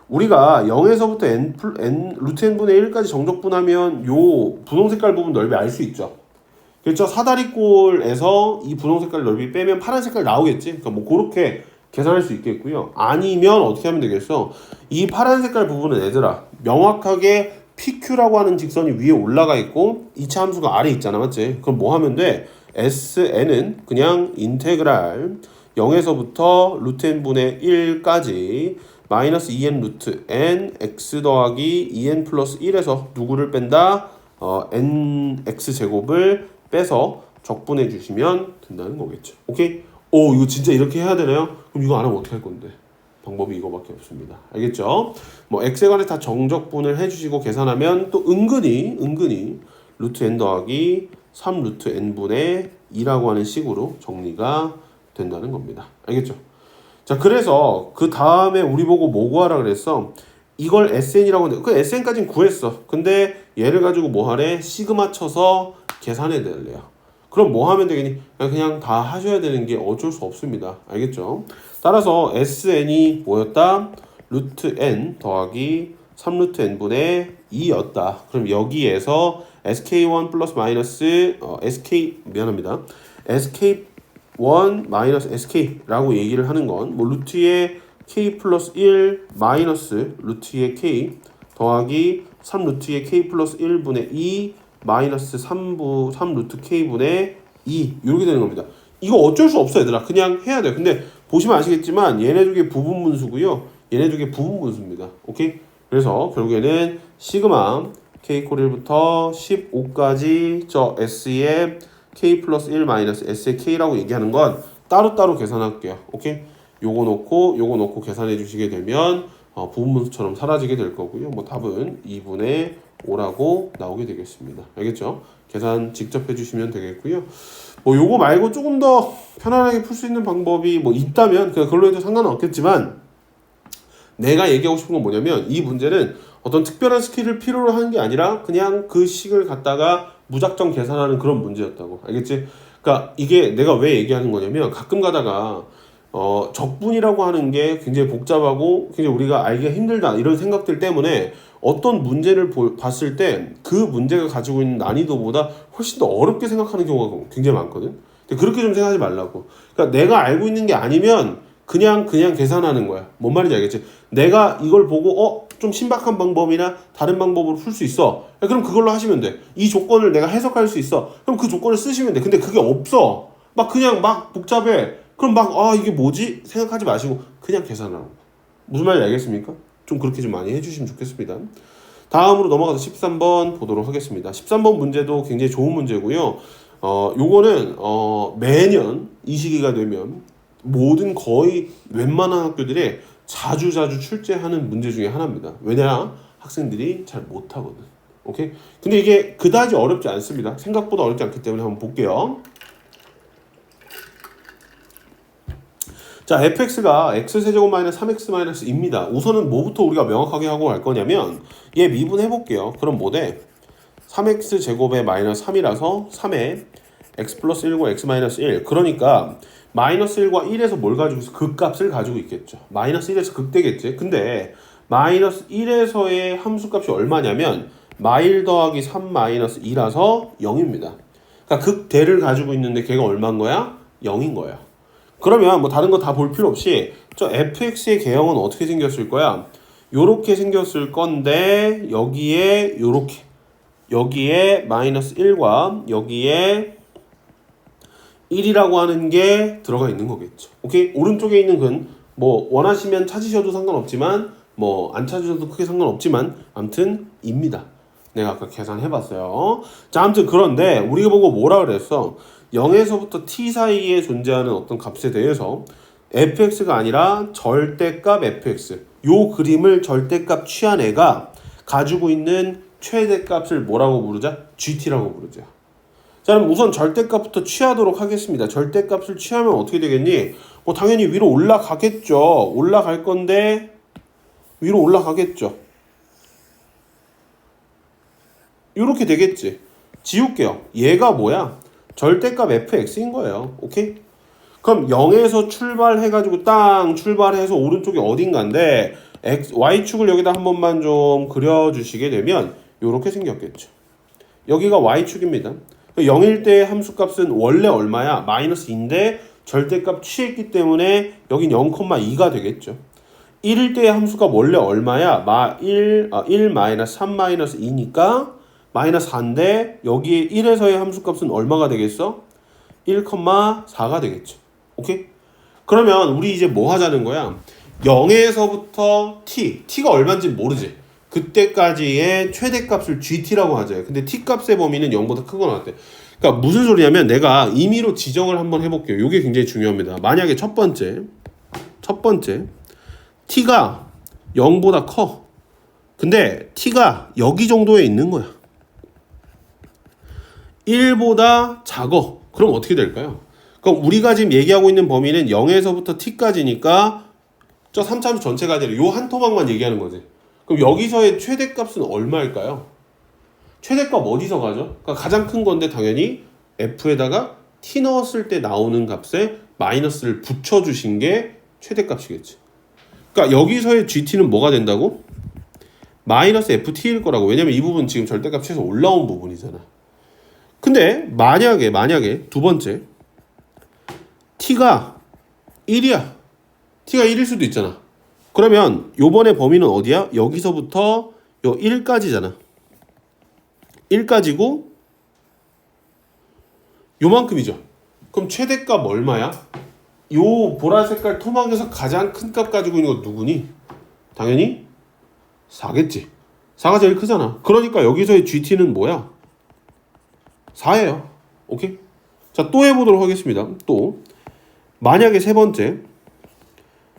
우리가 0에서부터 루트 n분의 1까지 정적분하면 요 분홍 색깔 부분 넓이 알 수 있죠. 그렇죠? 사다리꼴에서 이 분홍 색깔 넓이 빼면 파란 색깔 나오겠지? 그러니까 뭐 그렇게 계산할 수 있겠고요. 아니면 어떻게 하면 되겠어? 이 파란 색깔 부분은 얘들아 명확하게 PQ라고 하는 직선이 위에 올라가 있고 이차 함수가 아래 있잖아, 맞지? 그럼 뭐 하면 돼? SN은 그냥 인테그랄 0에서부터 루트 n분의 1까지 마이너스 2n 루트 n x 더하기 2n 플러스 1에서 누구를 뺀다? nx 제곱을 빼서 적분해 주시면 된다는 거겠죠. 오케이? 이거 진짜 이렇게 해야 되나요? 그럼 이거 안 하면 어떻게 할 건데? 방법이 이거밖에 없습니다. 알겠죠? 뭐 x에 관해 다 정적분을 해주시고 계산하면 또 은근히 루트 n 더하기 3 루트 n분의 2라고 하는 식으로 정리가 된다는 겁니다. 알겠죠? 자, 그래서 그 다음에 우리 보고 뭐 구하라 그랬어? 이걸 SN이라고 했는데 그 SN까지는 구했어. 근데 얘를 가지고 뭐 하래? 시그마 쳐서 계산해 달래요. 그럼 뭐 하면 되겠니? 그냥 다 하셔야 되는 게 어쩔 수 없습니다. 알겠죠? 따라서 SN이 뭐였다? 루트 N 더하기 3루트 N분의 2였다. 그럼 여기에서 SK1 플러스 마이너스 SK1 마이너스 SK라고 얘기를 하는 건 뭐 루트의 K 플러스 1 마이너스 루트의 K 더하기 3 루트의 K 플러스 1분의 2 마이너스 3 루트 K분의 2 이렇게 되는 겁니다. 이거 어쩔 수 없어 얘들아. 그냥 해야 돼. 근데 보시면 아시겠지만 얘네 두 개 부분분수고요. 얘네 두 개 부분분수입니다. 오케이? 그래서 결국에는 시그마 K 코릴부터 15까지 저 S의 K 플러스 1 마이너스 S의 K라고 얘기하는 건 따로따로 계산할게요. 오케이? 요거 놓고 계산해 주시게 되면 부분분수처럼 사라지게 될 거고요. 뭐 답은 2분의 5라고 나오게 되겠습니다. 알겠죠? 계산 직접 해주시면 되겠고요. 뭐 요거 말고 조금 더 편안하게 풀 수 있는 방법이 뭐 있다면 그걸로 해도 상관은 없겠지만 내가 얘기하고 싶은 건 뭐냐면 이 문제는 어떤 특별한 스킬을 필요로 하는 게 아니라 그냥 그 식을 갖다가 무작정 계산하는 그런 문제였다고. 알겠지? 그러니까 이게 내가 왜 얘기하는 거냐면 가끔 가다가 적분이라고 하는 게 굉장히 복잡하고 굉장히 우리가 알기가 힘들다 이런 생각들 때문에 어떤 문제를 봤을 때 그 문제가 가지고 있는 난이도보다 훨씬 더 어렵게 생각하는 경우가 굉장히 많거든. 근데 그렇게 좀 생각하지 말라고. 그러니까 내가 알고 있는 게 아니면 그냥 계산하는 거야. 뭔 말인지 알겠지? 내가 이걸 보고 좀 신박한 방법이나 다른 방법으로 풀 수 있어. 그럼 그걸로 하시면 돼. 이 조건을 내가 해석할 수 있어. 그럼 그 조건을 쓰시면 돼. 근데 그게 없어. 그냥 복잡해. 그럼 이게 뭐지? 생각하지 마시고 그냥 계산하라고. 무슨 말인지 알겠습니까? 좀 그렇게 좀 많이 해주시면 좋겠습니다. 다음으로 넘어가서 13번 보도록 하겠습니다. 13번 문제도 굉장히 좋은 문제고요. 요거는 매년 이 시기가 되면 모든 거의 웬만한 학교들에 자주 출제하는 문제 중에 하나입니다. 왜냐? 학생들이 잘 못하거든. 오케이? 근데 이게 그다지 어렵지 않습니다. 생각보다 어렵지 않기 때문에 한번 볼게요. 자, fx가 x세제곱 마이너스 3x 마이너스 2입니다. 우선은 뭐부터 우리가 명확하게 하고 갈 거냐면 얘 미분해 볼게요. 그럼 뭐 돼? 3x 제곱에 마이너스 3이라서 3에 x 플러스 1과 x 마이너스 1. 그러니까 마이너스 1과 1에서 뭘 가지고 있어? 극값을 가지고 있겠죠. 마이너스 1에서 극되겠지. 근데 마이너스 1에서의 함수값이 얼마냐면 마일 더하기 3 마이너스 2라서 0입니다. 그러니까 극대를 가지고 있는데 걔가 얼마인 거야? 0인 거야. 그러면 뭐 다른 거 다 볼 필요 없이 저 fx의 개형은 어떻게 생겼을 거야? 요렇게 생겼을 건데 여기에 요렇게 여기에 마이너스 1과 여기에 1이라고 하는 게 들어가 있는 거겠죠. 오케이? 오른쪽에 있는 근 뭐 원하시면 찾으셔도 상관없지만 뭐 안 찾으셔도 크게 상관없지만 아무튼 입니다. 내가 아까 계산해봤어요. 자, 아무튼 그런데 우리가 보고 뭐라 그랬어? 0에서부터 t 사이에 존재하는 어떤 값에 대해서 fx가 아니라 절대값 fx 요 그림을 절대값 취한 애가 가지고 있는 최대값을 뭐라고 부르자? gt라고 부르자. 자, 그럼 우선 절대값부터 취하도록 하겠습니다. 절대값을 취하면 어떻게 되겠니? 뭐 당연히 위로 올라가겠죠. 올라갈 건데 위로 올라가겠죠. 이렇게 되겠지. 지울게요. 얘가 뭐야? 절대값 fx인 거예요. 오케이? 그럼 0에서 출발해가지고 땅 출발해서 오른쪽이 어딘가인데 y축을 여기다 한 번만 좀 그려주시게 되면 이렇게 생겼겠죠. 여기가 y축입니다. 0일 때 함수값은 원래 얼마야? 마이너스 2인데 절대값 취했기 때문에 여긴 0,2가 되겠죠. 1일 때의 함수가 원래 얼마야? 1 마이너스 3 마이너스 2니까 마이너스 4인데 여기에 1에서의 함수값은 얼마가 되겠어? 1,4가 되겠죠. 오케이? 그러면 우리 이제 뭐 하자는 거야? 0에서부터 t가 얼마인지 모르지. 그때까지의 최대값을 gt라고 하죠. 근데 t값의 범위는 0보다 크거나 같대. 그러니까 무슨 소리냐면 내가 임의로 지정을 한번 해볼게요. 이게 굉장히 중요합니다. 만약에 첫 번째 t가 0보다 커. 근데 t가 여기 정도에 있는 거야. 1보다 작어. 그럼 어떻게 될까요? 그럼 우리가 지금 얘기하고 있는 범위는 0에서부터 t까지니까 저 3차함수 전체가 아니라 요 한 토막만 얘기하는 거지. 그럼 여기서의 최대값은 얼마일까요? 최대값 어디서 가죠? 그러니까 가장 큰 건데 당연히 f에다가 t 넣었을 때 나오는 값에 마이너스를 붙여주신 게 최대값이겠지. 그러니까 여기서의 gt는 뭐가 된다고? 마이너스 ft일 거라고. 왜냐면 이 부분 지금 절대값 취해서 올라온 부분이잖아. 근데 만약에 두 번째 t가 1이야. t가 1일 수도 있잖아. 그러면 요번에 범위는 어디야? 여기서부터 요 1까지잖아. 1까지고 요만큼이죠. 그럼 최대값 얼마야? 요 보라색깔 토막에서 가장 큰 값 가지고 있는 건 누구니? 당연히 4겠지. 4가 제일 크잖아. 그러니까 여기서의 gt는 뭐야? 4예요. 오케이? 자, 또 해보도록 하겠습니다. 또 만약에 세 번째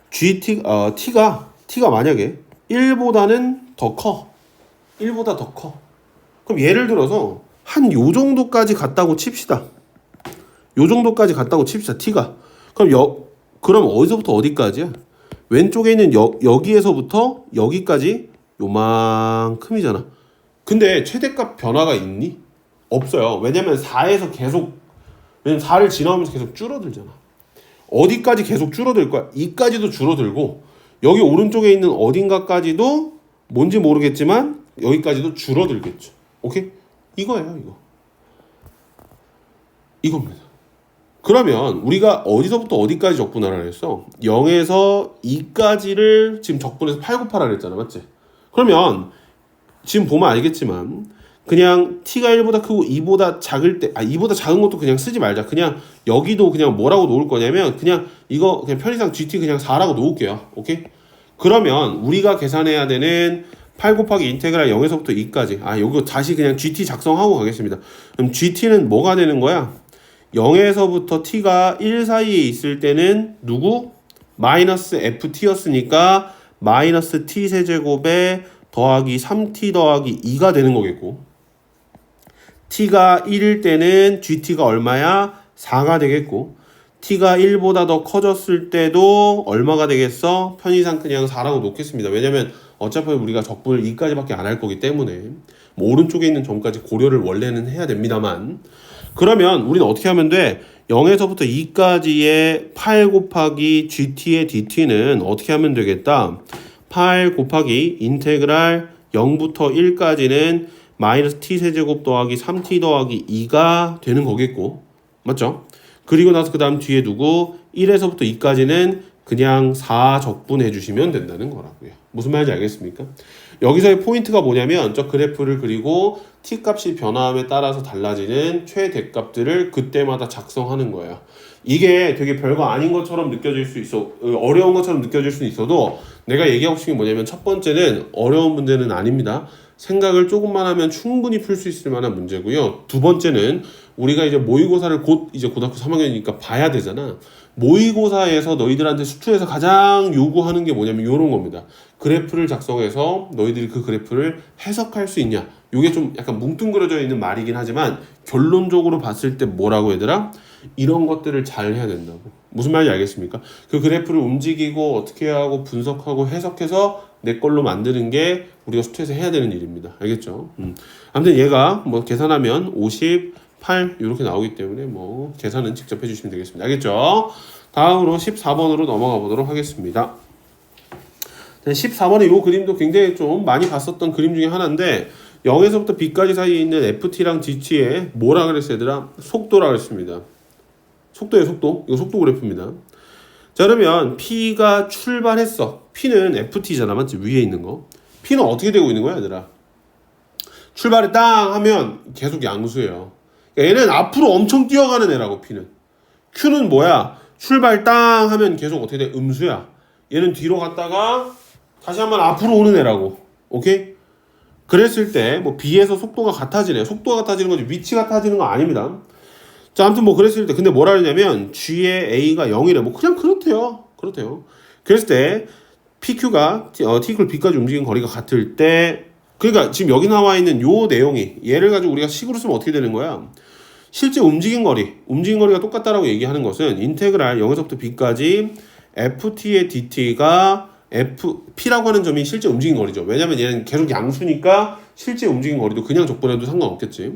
t가 만약에 1보다는 더 커. 1보다 더 커. 그럼 예를 들어서 한 요 정도까지 갔다고 칩시다. 요 정도까지 갔다고 칩시다. t가. 그럼 어디서부터 어디까지야? 왼쪽에 있는 여기에서부터 여기까지 요만큼이잖아. 근데 최대값 변화가 있니? 없어요. 왜냐면 4에서 왜냐면 4를 지나오면서 계속 줄어들잖아. 어디까지 계속 줄어들 거야? 2까지도 줄어들고 여기 오른쪽에 있는 어딘가까지도 뭔지 모르겠지만 여기까지도 줄어들겠죠. 오케이? 이거예요. 이겁니다. 그러면 우리가 어디서부터 어디까지 적분하라 그랬어? 0에서 2까지를 지금 적분해서 8 곱하라 그랬잖아. 맞지? 그러면 지금 보면 알겠지만 그냥 t가 1보다 크고 2보다 작을 때 2보다 작은 것도 그냥 쓰지 말자. 그냥 여기도 그냥 뭐라고 놓을 거냐면 그냥 이거 그냥 편의상 gt 그냥 4라고 놓을게요. 오케이? 그러면 우리가 계산해야 되는 8 곱하기 인테그랄 0에서부터 2까지 여기 다시 그냥 gt 작성하고 가겠습니다. 그럼 gt는 뭐가 되는 거야? 0에서부터 t가 1 사이에 있을 때는 누구? 마이너스 ft였으니까 마이너스 t 세제곱에 더하기 3t 더하기 2가 되는 거겠고 t가 1일 때는 gt가 얼마야? 4가 되겠고 t가 1보다 더 커졌을 때도 얼마가 되겠어? 편의상 그냥 4라고 놓겠습니다. 왜냐면 어차피 우리가 적분을 2까지밖에 안 할 거기 때문에 뭐 오른쪽에 있는 점까지 고려를 원래는 해야 됩니다만, 그러면 우리는 어떻게 하면 돼? 0에서부터 2까지의 8 곱하기 GT의 DT는 어떻게 하면 되겠다? 8 곱하기 인테그랄 0부터 1까지는 마이너스 t 세제곱 더하기 3t 더하기 2가 되는 거겠고, 맞죠? 그리고 나서 그 다음 뒤에 두고 1에서부터 2까지는 그냥 4 적분해 주시면 된다는 거라고요. 무슨 말인지 알겠습니까? 여기서의 포인트가 뭐냐면 저 그래프를 그리고 t 값이 변화함에 따라서 달라지는 최대값들을 그때마다 작성하는 거예요. 이게 되게 별거 아닌 것처럼 느껴질 수 있어, 어려운 것처럼 느껴질 수 있어도 내가 얘기하고 싶은 게 뭐냐면 첫 번째는 어려운 문제는 아닙니다. 생각을 조금만 하면 충분히 풀 수 있을 만한 문제고요. 두 번째는 우리가 이제 모의고사를 곧 이제 고등학교 3학년이니까 봐야 되잖아. 모의고사에서 너희들한테 수투에서 가장 요구하는 게 뭐냐면 이런 겁니다. 그래프를 작성해서 너희들이 그 그래프를 해석할 수 있냐. 이게 좀 약간 뭉뚱그려져 있는 말이긴 하지만 결론적으로 봤을 때 뭐라고 얘들아? 이런 것들을 잘 해야 된다고. 무슨 말인지 알겠습니까? 그 그래프를 움직이고 어떻게 하고 분석하고 해석해서 내 걸로 만드는 게 우리가 수투에서 해야 되는 일입니다. 알겠죠? 아무튼 얘가 뭐 계산하면 58 이렇게 나오기 때문에 뭐 계산은 직접 해주시면 되겠습니다. 알겠죠? 다음으로 14번으로 넘어가 보도록 하겠습니다. 14번의 이 그림도 굉장히 좀 많이 봤었던 그림 중에 하나인데 0에서부터 B까지 사이에 있는 FT랑 GT의 뭐라 그랬어요 얘들아? 속도라 그랬습니다. 속도예요, 속도. 이거 속도 그래프입니다. 자, 그러면 P가 출발했어. P는 FT잖아, 맞지? 위에 있는 거. P는 어떻게 되고 있는 거야, 얘들아? 출발을 땅 하면 계속 양수예요. 그러니까 얘는 앞으로 엄청 뛰어가는 애라고, P는. Q는 뭐야? 출발 땅 하면 계속 어떻게 돼? 음수야. 얘는 뒤로 갔다가 다시 한번 앞으로 오는 애라고. 오케이? 그랬을 때 뭐 B에서 속도가 같아지네요. 속도가 같아지는 거지 위치가 같아지는 거 아닙니다. 자, 아무튼 뭐 그랬을 때 근데 뭐라 그러냐면 G의 A가 0이래. 뭐 그냥 그렇대요. 그렇대요. 그랬을 때 PQ가 T 이퀄 B까지 움직이는 거리가 같을 때, 그러니까 지금 여기 나와 있는 요 내용이 얘를 가지고 우리가 식으로 쓰면 어떻게 되는 거야? 실제 움직인 거리가 똑같다라고 얘기하는 것은 인테그랄 0에서부터 B까지 FT의 DT가 P라고 하는 점이 실제 움직인 거리죠. 왜냐면 얘는 계속 양수니까 실제 움직인 거리도 그냥 적분해도 상관없겠지.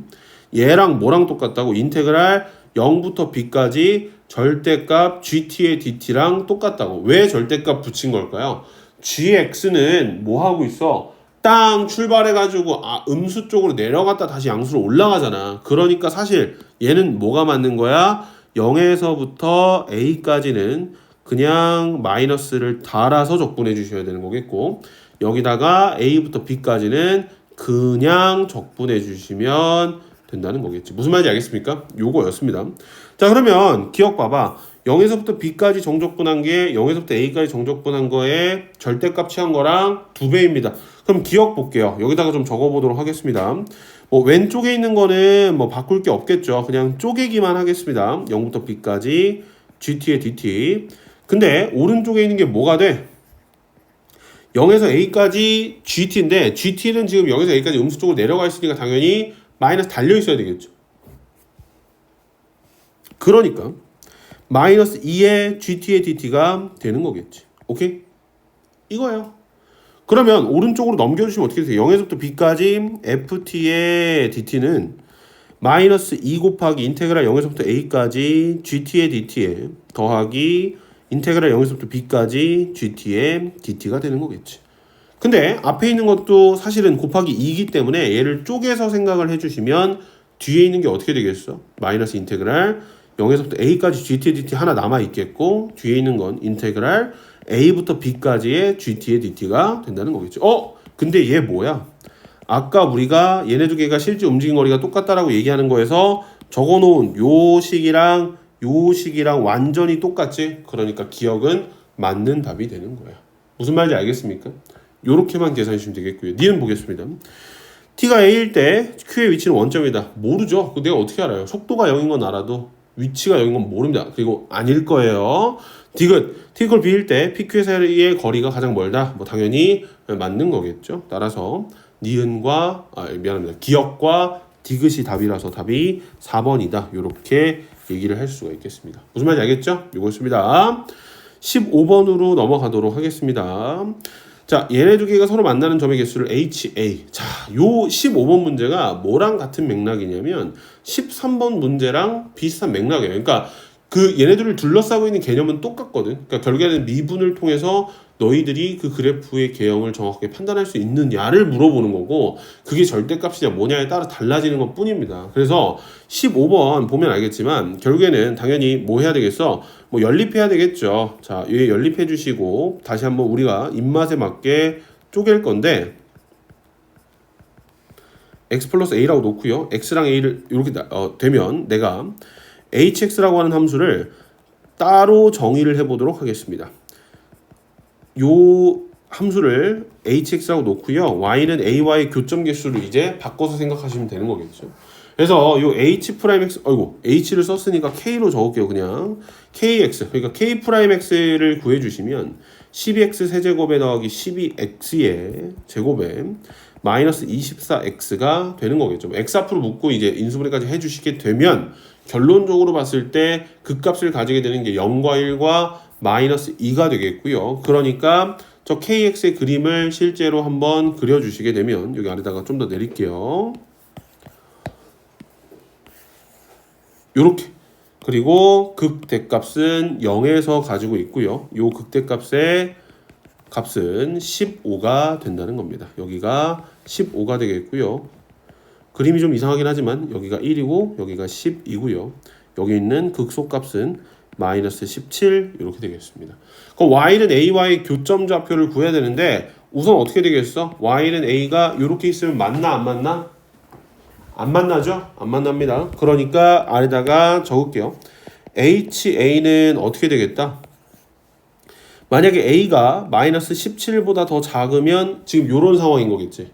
얘랑 뭐랑 똑같다고? 인테그랄 0부터 B까지 절대값 GT의 DT랑 똑같다고. 왜 절대값 붙인 걸까요? GX는 뭐 하고 있어? 땅 출발해가지고 음수 쪽으로 내려갔다 다시 양수로 올라가잖아. 그러니까 사실 얘는 뭐가 맞는 거야? 0에서부터 A까지는 그냥 마이너스를 달아서 적분해 주셔야 되는 거겠고, 여기다가 A부터 B까지는 그냥 적분해 주시면 된다는 거겠지. 무슨 말인지 알겠습니까? 요거였습니다. 자, 그러면 기억 봐봐. 0에서부터 B까지 정적분한 게 0에서부터 A까지 정적분한 거에 절대값 취한 거랑 2배입니다. 그럼 기억 볼게요. 여기다가 좀 적어보도록 하겠습니다. 뭐 왼쪽에 있는 거는 뭐 바꿀 게 없겠죠. 그냥 쪼개기만 하겠습니다. 0부터 B까지 GT의 DT. 근데 오른쪽에 있는 게 뭐가 돼? 0에서 A까지 GT인데 GT는 지금 0에서 A까지 음수 쪽으로 내려가 있으니까 당연히 마이너스 달려 있어야 되겠죠. 그러니까 마이너스 2의 GT의 DT가 되는 거겠지. 오케이? 이거예요. 그러면 오른쪽으로 넘겨주시면 어떻게 돼요? 0에서부터 B까지 FT의 DT는 마이너스 2 곱하기 인테그랄 0에서부터 A까지 GT의 DT에 더하기 인테그랄 0에서부터 B까지 GT의 DT가 되는 거겠지. 근데 앞에 있는 것도 사실은 곱하기 2이기 때문에 얘를 쪼개서 생각을 해주시면 뒤에 있는 게 어떻게 되겠어? 마이너스 인테그랄 0에서부터 A까지 GT의 DT 하나 남아있겠고, 뒤에 있는 건 인테그랄 A부터 B까지의 GT의 DT가 된다는 거겠죠. 근데 얘 뭐야? 아까 우리가 얘네 두 개가 실제 움직인 거리가 똑같다라고 얘기하는 거에서 적어놓은 요 식이랑 완전히 똑같지? 그러니까 기억은 맞는 답이 되는 거야. 무슨 말인지 알겠습니까? 요렇게만 계산해 주시면 되겠고요. 니은 보겠습니다. T가 A일 때 Q의 위치는 원점이다. 모르죠? 내가 어떻게 알아요? 속도가 0인 건 알아도 위치가 0인 건 모릅니다. 그리고 아닐 거예요. 디귿, T 이퀄 B일 때 PQ 사이의 거리가 가장 멀다. 뭐 당연히 맞는 거겠죠. 따라서 니은과 미안합니다. 기억과 디귿이 답이라서 답이 4번이다. 요렇게 얘기를 할 수가 있겠습니다. 무슨 말인지 알겠죠? 요거였습니다. 15번으로 넘어가도록 하겠습니다. 자, 얘네 두 개가 서로 만나는 점의 개수를 HA. 자, 요 15번 문제가 뭐랑 같은 맥락이냐면 13번 문제랑 비슷한 맥락이에요. 그러니까 그 얘네들을 둘러싸고 있는 개념은 똑같거든. 그러니까 결국에는 미분을 통해서 너희들이 그 그래프의 개형을 정확하게 판단할 수 있느냐를 물어보는 거고, 그게 절대값이냐 뭐냐에 따라 달라지는 것 뿐입니다. 그래서 15번 보면 알겠지만 결국에는 당연히 뭐 해야 되겠어? 뭐 연립해야 되겠죠. 자, 얘 연립해 주시고 다시 한번 우리가 입맛에 맞게 쪼갤 건데, x 플러스 a라고 놓고요. x랑 a를 이렇게 되면 내가 hx라고 하는 함수를 따로 정의를 해보도록 하겠습니다. 요 함수를 hx라고 놓고요. y는 a와의 교점 개수를 이제 바꿔서 생각하시면 되는 거겠죠. 그래서 요 h 프라임 x, h를 썼으니까 k로 적을게요. 그냥 kx, 그러니까 k 프라임 x를 구해주시면 12x 세제곱에 더하기 12x의 제곱에 마이너스 24x가 되는 거겠죠. x 앞으로 묶고 이제 인수분해까지 해주시게 되면 결론적으로 봤을 때 그 값을 가지게 되는 게 0과 1과 마이너스 2가 되겠고요. 그러니까 저 kx의 그림을 실제로 한번 그려주시게 되면 여기 아래다가 좀 더 내릴게요. 요렇게. 그리고 극대값은 0에서 가지고 있고요. 요 극대값의 값은 15가 된다는 겁니다. 여기가 15가 되겠고요. 그림이 좀 이상하긴 하지만 여기가 1이고 여기가 10이고요. 여기 있는 극소값은 마이너스 17 이렇게 되겠습니다. 그럼 y는 a와의 교점 좌표를 구해야 되는데 우선 어떻게 되겠어? y는 a가 이렇게 있으면 맞나 안 맞나? 안 만나죠? 안 만납니다. 그러니까 아래다가 적을게요. HA는 어떻게 되겠다? 만약에 A가 마이너스 17보다 더 작으면 지금 이런 상황인 거겠지.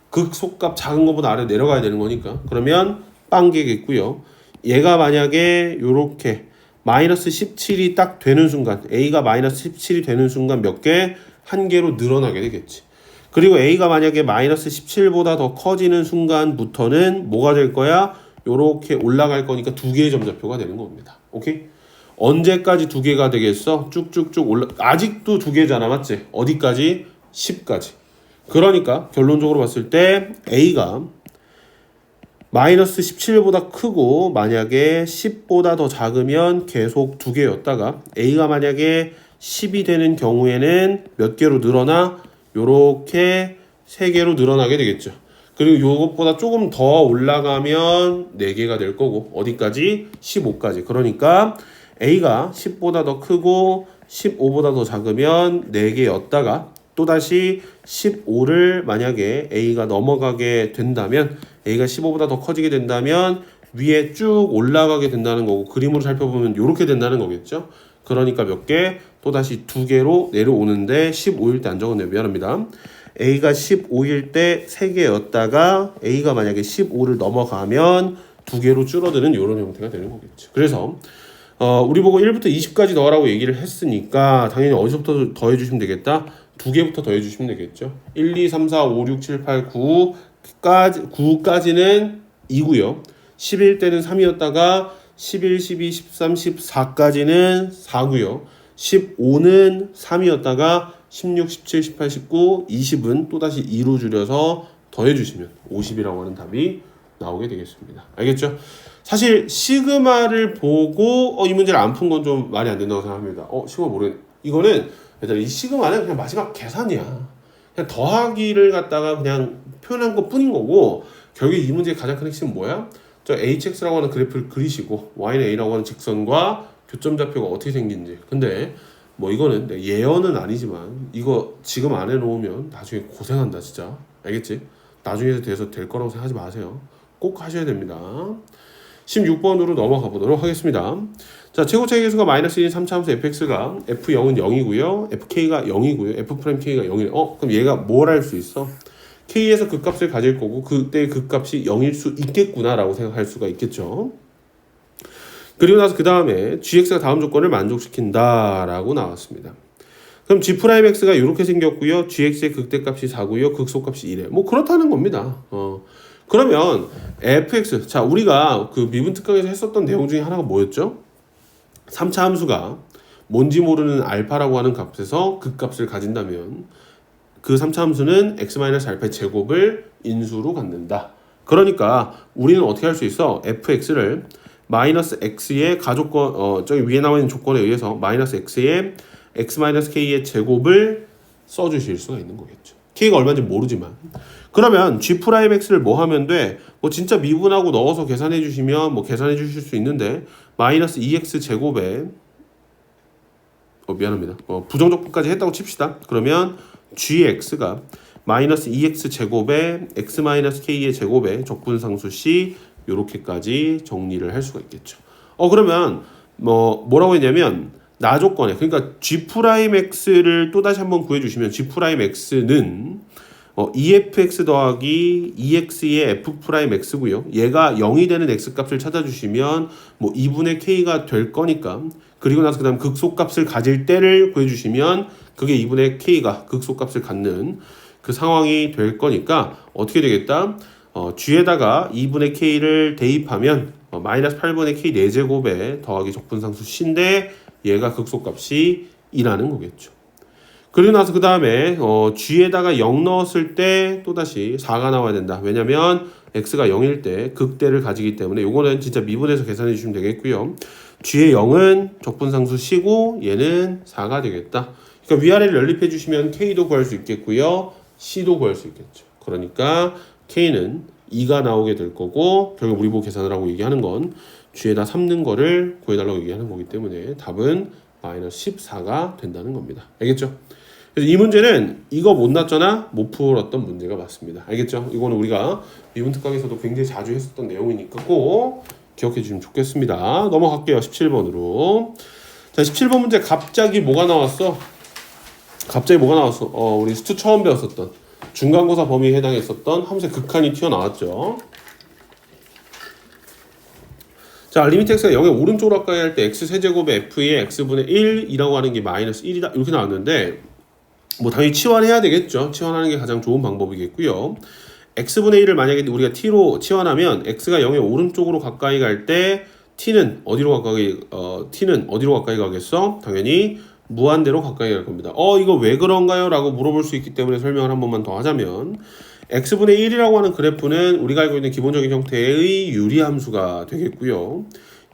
극소값 작은 것보다 아래 내려가야 되는 거니까. 그러면 빵개겠고요. 얘가 만약에 이렇게 마이너스 17이 딱 되는 순간, A가 마이너스 17이 되는 순간 몇 개? 한 개로 늘어나게 되겠지. 그리고 A가 만약에 마이너스 17보다 더 커지는 순간부터는 뭐가 될 거야? 요렇게 올라갈 거니까 두 개의 점좌표가 되는 겁니다. 오케이? 언제까지 두 개가 되겠어? 쭉쭉쭉 아직도 두 개잖아, 맞지? 어디까지? 10까지. 그러니까 결론적으로 봤을 때 A가 마이너스 17보다 크고 만약에 10보다 더 작으면 계속 두 개였다가 A가 만약에 10이 되는 경우에는 몇 개로 늘어나? 요렇게 3개로 늘어나게 되겠죠. 그리고 이것보다 조금 더 올라가면 4개가 될 거고 어디까지? 15까지. 그러니까 A가 10보다 더 크고 15보다 더 작으면 4개였다가 또다시 15를 만약에 A가 넘어가게 된다면 A가 15보다 더 커지게 된다면 위에 쭉 올라가게 된다는 거고 그림으로 살펴보면 이렇게 된다는 거겠죠. 그러니까 몇 개? 또다시 2개로 내려오는데 15일 때 안 적었네요. 미안합니다. A가 15일 때 3개였다가 A가 만약에 15를 넘어가면 2개로 줄어드는 이런 형태가 되는 거겠죠. 그래서 우리 보고 1부터 20까지 더하라고 얘기를 했으니까 당연히 어디서부터 더해 주시면 되겠다? 2개부터 더해 주시면 되겠죠. 1, 2, 3, 4, 5, 6, 7, 8, 9까지는 2고요. 11 때는 3이었다가 11, 12, 13, 14까지는 4고요. 15는 3이었다가 16, 17, 18, 19, 20은 또다시 2로 줄여서 더해주시면 50이라고 하는 답이 나오게 되겠습니다. 알겠죠? 사실 시그마를 보고 이 문제를 안 푼 건 좀 말이 안 된다고 생각합니다. 시그마 모르겠네. 이거는 얘들아 이 시그마는 그냥 마지막 계산이야. 그냥 더하기를 갖다가 그냥 표현한 것 뿐인 거고 결국에 이 문제의 가장 큰 핵심은 뭐야? 저 hx라고 하는 그래프를 그리시고 y는 a라고 하는 직선과 교점 좌표가 어떻게 생긴지. 근데 뭐 이거는 예언은 아니지만 이거 지금 안 해놓으면 나중에 고생한다 진짜. 알겠지? 나중에 돼서 될 거라고 생각하지 마세요. 꼭 하셔야 됩니다. 16번으로 넘어가 보도록 하겠습니다. 자, 최고차의 개수가 마이너스 1인 3차함수 fx가 f0은 0이고요. fk가 0이고요. f'k가 0이네. 그럼 얘가 뭘 할 수 있어? k에서 그 값을 가질 거고 그때 그 값이 0일 수 있겠구나라고 생각할 수가 있겠죠. 그리고 나서 그 다음에 gx가 다음 조건을 만족시킨다라고 나왔습니다. 그럼 g'x가 이렇게 생겼고요. gx의 극대값이 4고요. 극소값이 1에. 뭐 그렇다는 겁니다. 그러면 fx, 자 우리가 그 미분 특강에서 했었던 내용 중에 하나가 뭐였죠? 3차 함수가 뭔지 모르는 알파라고 하는 값에서 극값을 가진다면 그 3차 함수는 x-알파의 제곱을 인수로 갖는다. 그러니까 우리는 어떻게 할 수 있어? fx를 마이너스 x의 가조건 저기 위에 나와 있는 조건에 의해서 마이너스 x의 x-k의 제곱을 써주실 수가 있는 거겠죠. k가 얼마인지 모르지만. 그러면 g'x를 뭐 하면 돼? 뭐 진짜 미분하고 넣어서 계산해 주시면 뭐 계산해 주실 수 있는데 마이너스 2x 제곱에 미안합니다. 부정적분까지 했다고 칩시다. 그러면 gx가 마이너스 2x 제곱에 x-k의 제곱에 적분상수 c 요렇게까지 정리를 할 수가 있겠죠. 그러면 뭐라고 했냐면 나 조건에 그러니까 g'x를 또 다시 한번 구해주시면 g'x는 2fx 더하기 2x의 f'x고요. 얘가 0이 되는 x값을 찾아주시면 뭐 2분의 k가 될 거니까 그리고 나서 그 다음 극소값을 가질 때를 구해주시면 그게 2분의 k가 극소값을 갖는 그 상황이 될 거니까 어떻게 되겠다? g에다가 2분의 k를 대입하면 마이너스 8분의 k 4제곱에 더하기 적분상수 c인데 얘가 극소값이 2라는 거겠죠. 그리고 나서 그 다음에 g에다가 0 넣었을 때 또다시 4가 나와야 된다. 왜냐면 x가 0일 때 극대를 가지기 때문에 요거는 진짜 미분해서 계산해 주시면 되겠고요. g의 0은 적분상수 c고 얘는 4가 되겠다. 그러니까 위아래를 연립해 주시면 k도 구할 수 있겠고요. c도 구할 수 있겠죠. 그러니까 k는 2가 나오게 될 거고 결국 우리 보고 계산을 하고 얘기하는 건 g에다 3 넣은 거를 구해달라고 얘기하는 거기 때문에 답은 마이너스 14가 된다는 겁니다. 알겠죠? 그래서 이 문제는 이거 못 났잖아 못 풀었던 문제가 맞습니다. 알겠죠? 이거는 우리가 미분특강에서도 굉장히 자주 했었던 내용이니까 꼭 기억해 주시면 좋겠습니다. 넘어갈게요. 17번으로. 자, 17번 문제 갑자기 뭐가 나왔어? 우리 수투 처음 배웠었던 중간고사 범위에 해당했었던 함수의 극한이 튀어나왔죠. 자, 리미트 x가 0의 오른쪽으로 가까이 할 때 x 세제곱의 f의 x분의 1이라고 하는 게 마이너스 1이다 이렇게 나왔는데 뭐 당연히 치환해야 되겠죠. 치환하는 게 가장 좋은 방법이겠고요. x분의 1을 만약에 우리가 t로 치환하면 x가 0의 오른쪽으로 가까이 갈 때 t는 어디로 가까이 가겠어? 당연히 무한대로 가까이 갈 겁니다. 이거 왜 그런가요? 라고 물어볼 수 있기 때문에 설명을 한 번만 더 하자면 x분의 1이라고 하는 그래프는 우리가 알고 있는 기본적인 형태의 유리함수가 되겠고요.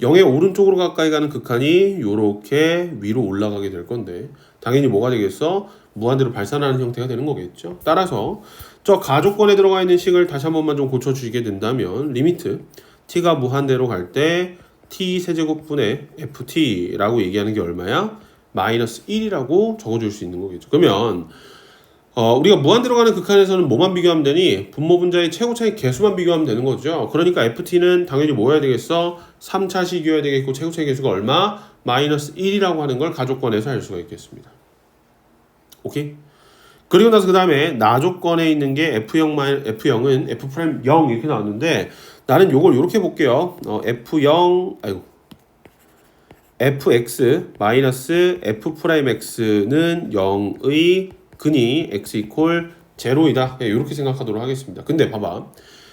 0의 오른쪽으로 가까이 가는 극한이 이렇게 위로 올라가게 될 건데 당연히 뭐가 되겠어? 무한대로 발산하는 형태가 되는 거겠죠. 따라서 저 가조건에 들어가 있는 식을 다시 한 번만 좀 고쳐주시게 된다면 리미트 t가 무한대로 갈 때 t 세제곱분의 ft라고 얘기하는 게 얼마야? 마이너스 1이라고 적어줄 수 있는 거겠죠. 그러면 우리가 무한대로 가는 극한에서는 뭐만 비교하면 되니? 분모 분자의 최고차의 개수만 비교하면 되는 거죠. 그러니까 ft는 당연히 뭐 해야 되겠어? 3차식이어야 되겠고 최고차의 개수가 얼마? 마이너스 1이라고 하는 걸 가조건에서 알 수가 있겠습니다. 오케이? 그리고 나서 그 다음에 나 조건에 있는 게 F는 F'0 이렇게 나왔는데 나는 요걸 이렇게 볼게요. fx 마이너스 f'x는 0의 근이 x 이퀄 0이다. 이렇게 생각하도록 하겠습니다. 근데 봐봐.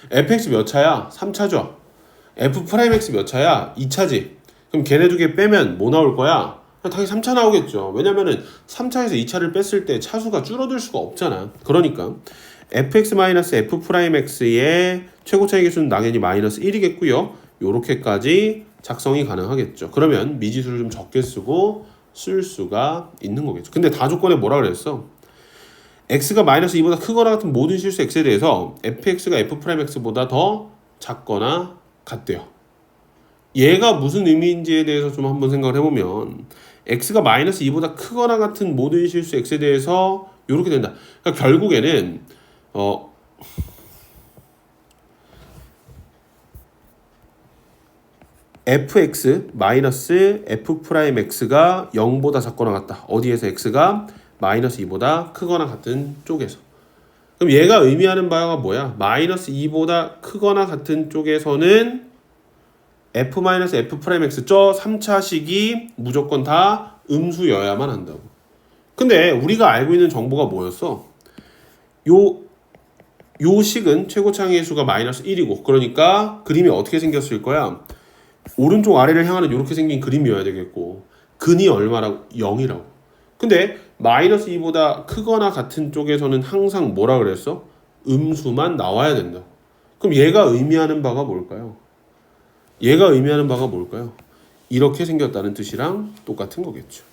fx 몇 차야? 3차죠. f'x 몇 차야? 2차지. 그럼 걔네 두 개 빼면 뭐 나올 거야? 당연히 3차 나오겠죠. 왜냐면은 3차에서 2차를 뺐을 때 차수가 줄어들 수가 없잖아. 그러니까 fx-f'x의 최고차의 개수는 당연히 마이너스 1이겠고요. 요렇게까지 작성이 가능하겠죠. 그러면 미지수를 좀 적게 쓰고 쓸 수가 있는 거겠죠. 근데 다 조건에 뭐라 그랬어? x가 마이너스 2보다 크거나 같은 모든 실수 x에 대해서 fx가 f'x보다 더 작거나 같대요. 얘가 무슨 의미인지에 대해서 좀 한번 생각을 해보면 x가 마이너스 2보다 크거나 같은 모든 실수 x에 대해서 이렇게 된다. 그러니까 결국에는 fx 마이너스 f'x가 0보다 작거나 같다. 어디에서 x가 마이너스 2보다 크거나 같은 쪽에서. 그럼 얘가 의미하는 바가 뭐야? 마이너스 2보다 크거나 같은 쪽에서는 f-f'x 저 3차식이 무조건 다 음수여야만 한다고. 근데 우리가 알고 있는 정보가 뭐였어? 요 식은 최고차의 수가 마이너스 1이고 그러니까 그림이 어떻게 생겼을 거야? 오른쪽 아래를 향하는 이렇게 생긴 그림이어야 되겠고 근이 얼마라고? 0이라고. 근데 마이너스 2보다 크거나 같은 쪽에서는 항상 뭐라 그랬어? 음수만 나와야 된다. 그럼 얘가 의미하는 바가 뭘까요? 얘가 의미하는 바가 뭘까요? 이렇게 생겼다는 뜻이랑 똑같은 거겠죠.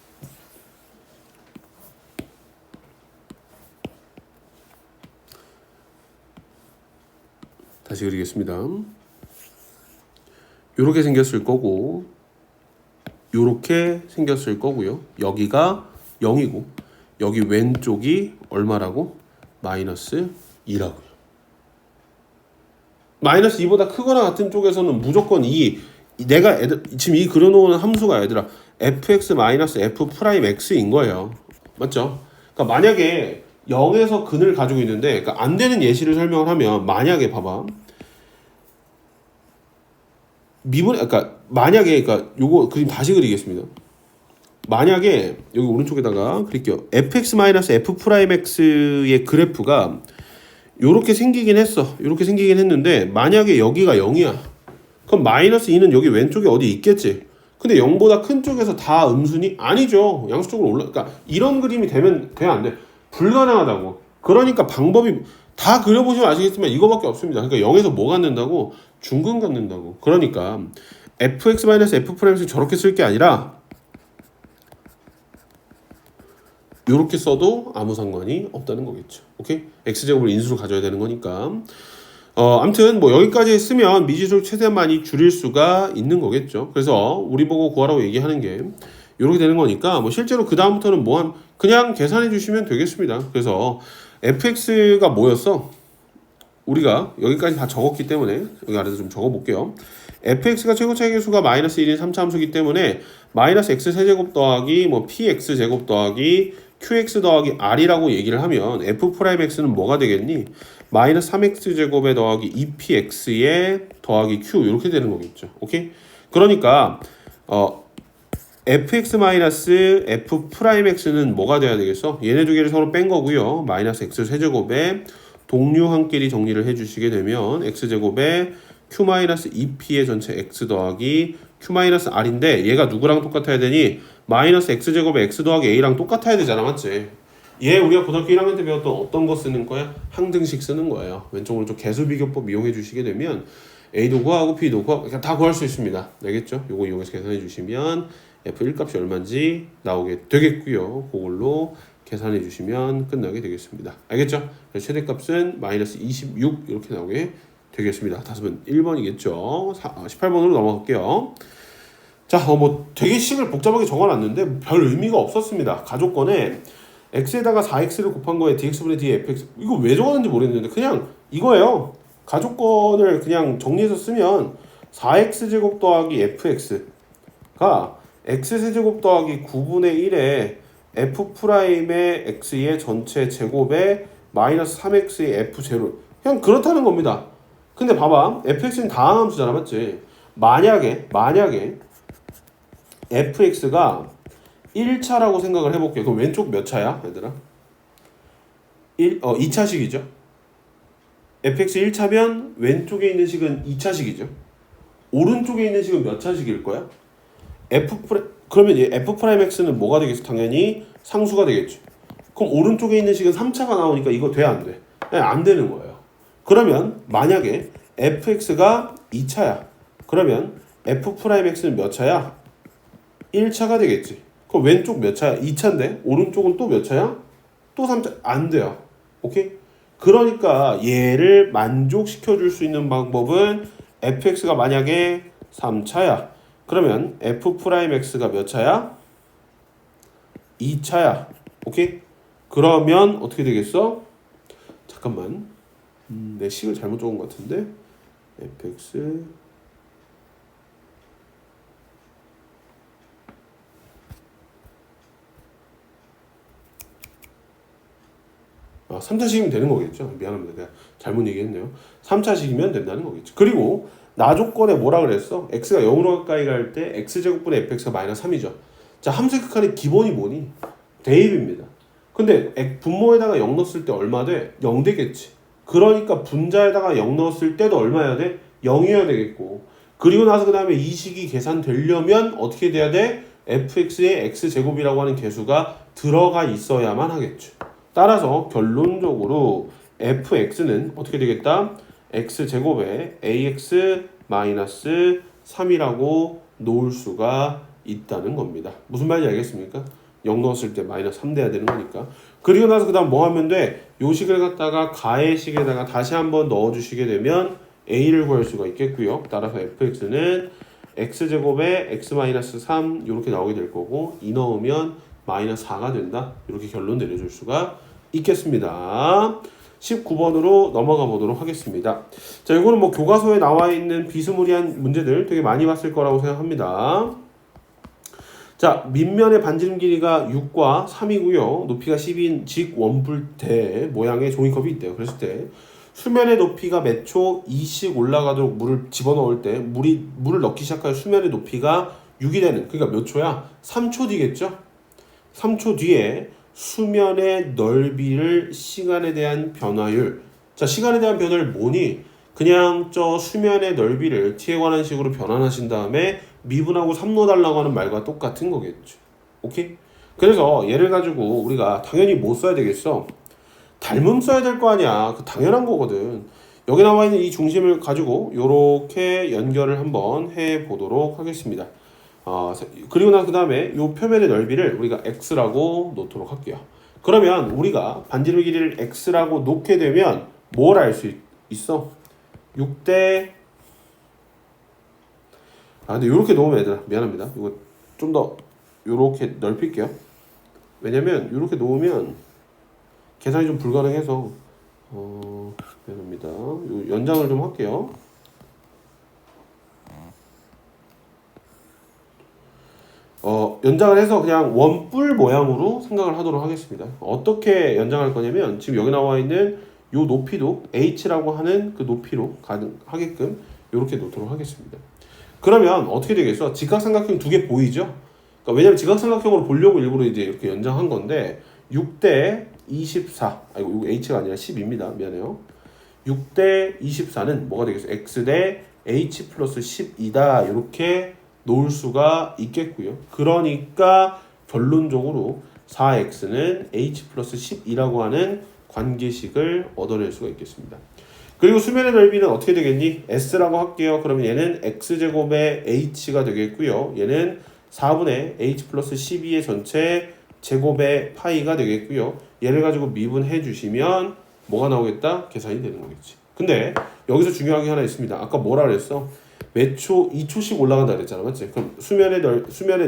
다시 그리겠습니다. 이렇게 생겼을 거고 이렇게 생겼을 거고요. 여기가 0이고 여기 왼쪽이 얼마라고? 마이너스 2라고요. 마이너스 2보다 크거나 같은 쪽에서는 무조건 내가 지금 이 그려놓은 함수가 얘들아 fx 마이너스 f 프라임 x인 거예요. 맞죠? 그러니까 만약에 0에서 근을 가지고 있는데 그러니까 안 되는 예시를 설명을 하면 만약에 봐봐. 그러니까 만약에 그러니까 요거 그림 다시 그리겠습니다. 만약에 여기 오른쪽에다가 그릴게요. fx 마이너스 f 프라임 x의 그래프가 요렇게 생기긴 했어. 요렇게 생기긴 했는데 만약에 여기가 0이야. 그럼 마이너스 2는 여기 왼쪽에 어디 있겠지. 근데 0보다 큰 쪽에서 다 음수니? 아니죠. 양수적으로 그러니까 이런 그림이 되면 돼 안 돼? 불가능하다고. 그러니까 방법이 다 그려보시면 아시겠지만 이거밖에 없습니다. 그러니까 0에서 뭐 갖는다고? 중근 갖는다고. 그러니까 fx 마이너스 f 프라임을 저렇게 쓸 게 아니라 이렇게 써도 아무 상관이 없다는 거겠죠. 오케이? x제곱을 인수로 가져야 되는 거니까. 아무튼 뭐 여기까지 쓰면 미지수를 최대한 많이 줄일 수가 있는 거겠죠. 그래서 우리 보고 구하라고 얘기하는 게 이렇게 되는 거니까 뭐 실제로 그 다음부터는 그냥 계산해 주시면 되겠습니다. 그래서 fx가 뭐였어? 우리가 여기까지 다 적었기 때문에 여기 아래서 좀 적어볼게요. fx가 최고차의 수가 마이너스 1인 3차 함수이기 때문에 마이너스 x 세제곱 더하기 뭐 px 제곱 더하기 qx 더하기 r이라고 얘기를 하면 f 프라임 x는 뭐가 되겠니? 마이너스 3x 제곱에 더하기 2px에 더하기 q 이렇게 되는 거겠죠. 오케이? 그러니까 fx 마이너스 f 프라임 x는 뭐가 돼야 되겠어? 얘네 두 개를 서로 뺀 거고요. 마이너스 x 세제곱에 동류한끼리 정리를 해주시게 되면 x제곱에 q-2p의 전체 x 더하기 q-r인데 얘가 누구랑 똑같아야 되니? 마이너스 x제곱에 x 더하기 a랑 똑같아야 되잖아. 맞지? 얘 우리가 고등학교 1학년 때 배웠던 어떤 거 쓰는 거야? 항등식 쓰는 거예요. 왼쪽 오른쪽 개수비교법 이용해 주시게 되면 a도 구하고 b도 구하고 다 구할 수 있습니다. 알겠죠? 요거 이용해서 계산해 주시면 f1 값이 얼마인지 나오게 되겠고요. 그걸로 계산해 주시면 끝나게 되겠습니다. 알겠죠? 최대값은 마이너스 26 이렇게 나오게 되겠습니다. 답은 1번이겠죠. 18번으로 넘어갈게요. 자, 뭐 되게 식을 복잡하게 적어놨는데 별 의미가 없었습니다. 가족권에 x에다가 4x를 곱한 거에 dx분의 d fx 이거 왜 적었는지 모르겠는데 그냥 이거예요. 가족권을 그냥 정리해서 쓰면 4x제곱 더하기 fx가 x세제곱 더하기 9분의 1에 f 프라임의 x의 전체 제곱에 마이너스 3x의 f0 그냥 그렇다는 겁니다. 근데 봐봐 fx는 다항함수잖아. 맞지? 만약에 fx가 1차라고 생각을 해볼게요. 그럼 왼쪽 몇 차야 얘들아? 2차식이죠. fx 1차면 왼쪽에 있는 식은 2차식이죠. 오른쪽에 있는 식은 몇 차식일 거야? 그러면 얘 f'x는 뭐가 되겠어? 당연히 상수가 되겠죠. 그럼 오른쪽에 있는 식은 3차가 나오니까 이거 돼? 안 돼? 안 되는 거예요. 그러면 만약에 fx가 2차야. 그러면 f'x는 몇 차야? 1차가 되겠지. 그럼 왼쪽 몇 차야? 2차인데 오른쪽은 또 몇 차야? 또 3차. 안 돼요. 오케이? 그러니까 얘를 만족시켜 줄 수 있는 방법은 fx가 만약에 3차야. 그러면 f'x가 몇 차야? 2차야. 오케이? 그러면 어떻게 되겠어? 잠깐만. 내 식을 잘못 적은 것 같은데. fx 3차식이면 되는 거겠죠. 미안합니다. 내가 잘못 얘기했네요. 3차식이면 된다는 거겠죠. 그리고 나조건에 뭐라 그랬어? x가 0으로 가까이 갈 때 x제곱분의 fx가 마이너스 3이죠. 자, 함수의 극한의 기본이 뭐니? 대입입니다. 근데 분모에다가 0 넣었을 때 얼마 돼? 0 되겠지. 그러니까 분자에다가 0 넣었을 때도 얼마여야 돼? 0이어야 되겠고. 그리고 나서 그 다음에 이 식이 계산되려면 어떻게 돼야 돼? fx에 x제곱이라고 하는 계수가 들어가 있어야만 하겠죠. 따라서 결론적으로 fx는 어떻게 되겠다? x제곱에 ax-3이라고 놓을 수가 있다는 겁니다. 무슨 말인지 알겠습니까? 0 넣었을 때 마이너스 3 돼야 되는 거니까. 그리고 나서 그 다음 뭐 하면 돼? 요 식을 갖다가 가의 식에다가 다시 한번 넣어주시게 되면 a를 구할 수가 있겠고요. 따라서 fx는 x제곱에 x-3 이렇게 나오게 될 거고 2 넣으면 마이너스 4가 된다. 이렇게 결론 내려줄 수가 있겠습니다. 19번으로 넘어가 보도록 하겠습니다. 자, 이거는 뭐 교과서에 나와 있는 비스무리한 문제들 되게 많이 봤을 거라고 생각합니다. 자, 밑면의 반지름 길이가 6과 3이고요. 높이가 10인 직원뿔대 모양의 종이컵이 있대요. 그랬을 때 수면의 높이가 몇 초 2씩 올라가도록 물을 집어넣을 때 물을 넣기 시작하여 수면의 높이가 6이 되는, 그러니까 몇 초야? 3초 뒤겠죠? 3초 뒤에 수면의 넓이를 시간에 대한 변화율. 자, 시간에 대한 변화를 뭐니? 그냥 저 수면의 넓이를 t에 관한 식으로 변환하신 다음에 미분하고 3 넣어달라고 하는 말과 똑같은 거겠죠. 오케이? 그래서 얘를 가지고 우리가 당연히 뭐 써야 되겠어? 닮음 써야 될 거 아니야. 그 당연한 거거든. 여기 나와 있는 이 중심을 가지고 이렇게 연결을 한번 해 보도록 하겠습니다. 그리고 나서 그 다음에 이 표면의 넓이를 우리가 x라고 놓도록 할게요. 그러면 우리가 반지름 길이를 x라고 놓게 되면 뭘 알 수 있어? 6대 근데 이렇게 놓으면 얘들아 미안합니다. 이거 좀 더 이렇게 넓힐게요. 왜냐면 이렇게 놓으면 계산이 좀 불가능해서 미안합니다. 요 연장을 좀 할게요. 연장을 해서 그냥 원뿔 모양으로 생각을 하도록 하겠습니다. 어떻게 연장할 거냐면 지금 여기 나와 있는 요 높이도 h라고 하는 그 높이로 가능하게끔 이렇게 놓도록 하겠습니다. 그러면 어떻게 되겠어? 직각삼각형 두 개 보이죠? 그러니까 왜냐면 직각삼각형으로 보려고 일부러 이제 이렇게 연장한 건데 6대 24 이거 h가 아니라 10입니다. 미안해요. 6대 24는 뭐가 되겠어? x 대 h 플러스 10이다. 이렇게 놓을 수가 있겠고요. 그러니까 결론적으로 4x는 h 플러스 10이라고 하는 관계식을 얻어낼 수가 있겠습니다. 그리고 수면의 넓이는 어떻게 되겠니? s라고 할게요. 그러면 얘는 x제곱의 h가 되겠고요. 얘는 4분의 h 플러스 12의 전체 제곱의 파이가 되겠고요. 얘를 가지고 미분해 주시면 뭐가 나오겠다? 계산이 되는 거겠지. 근데 여기서 중요한 게 하나 있습니다. 아까 뭐라 그랬어? 몇 초? 2초씩 올라간다 그랬잖아. 맞지? 그럼 수면의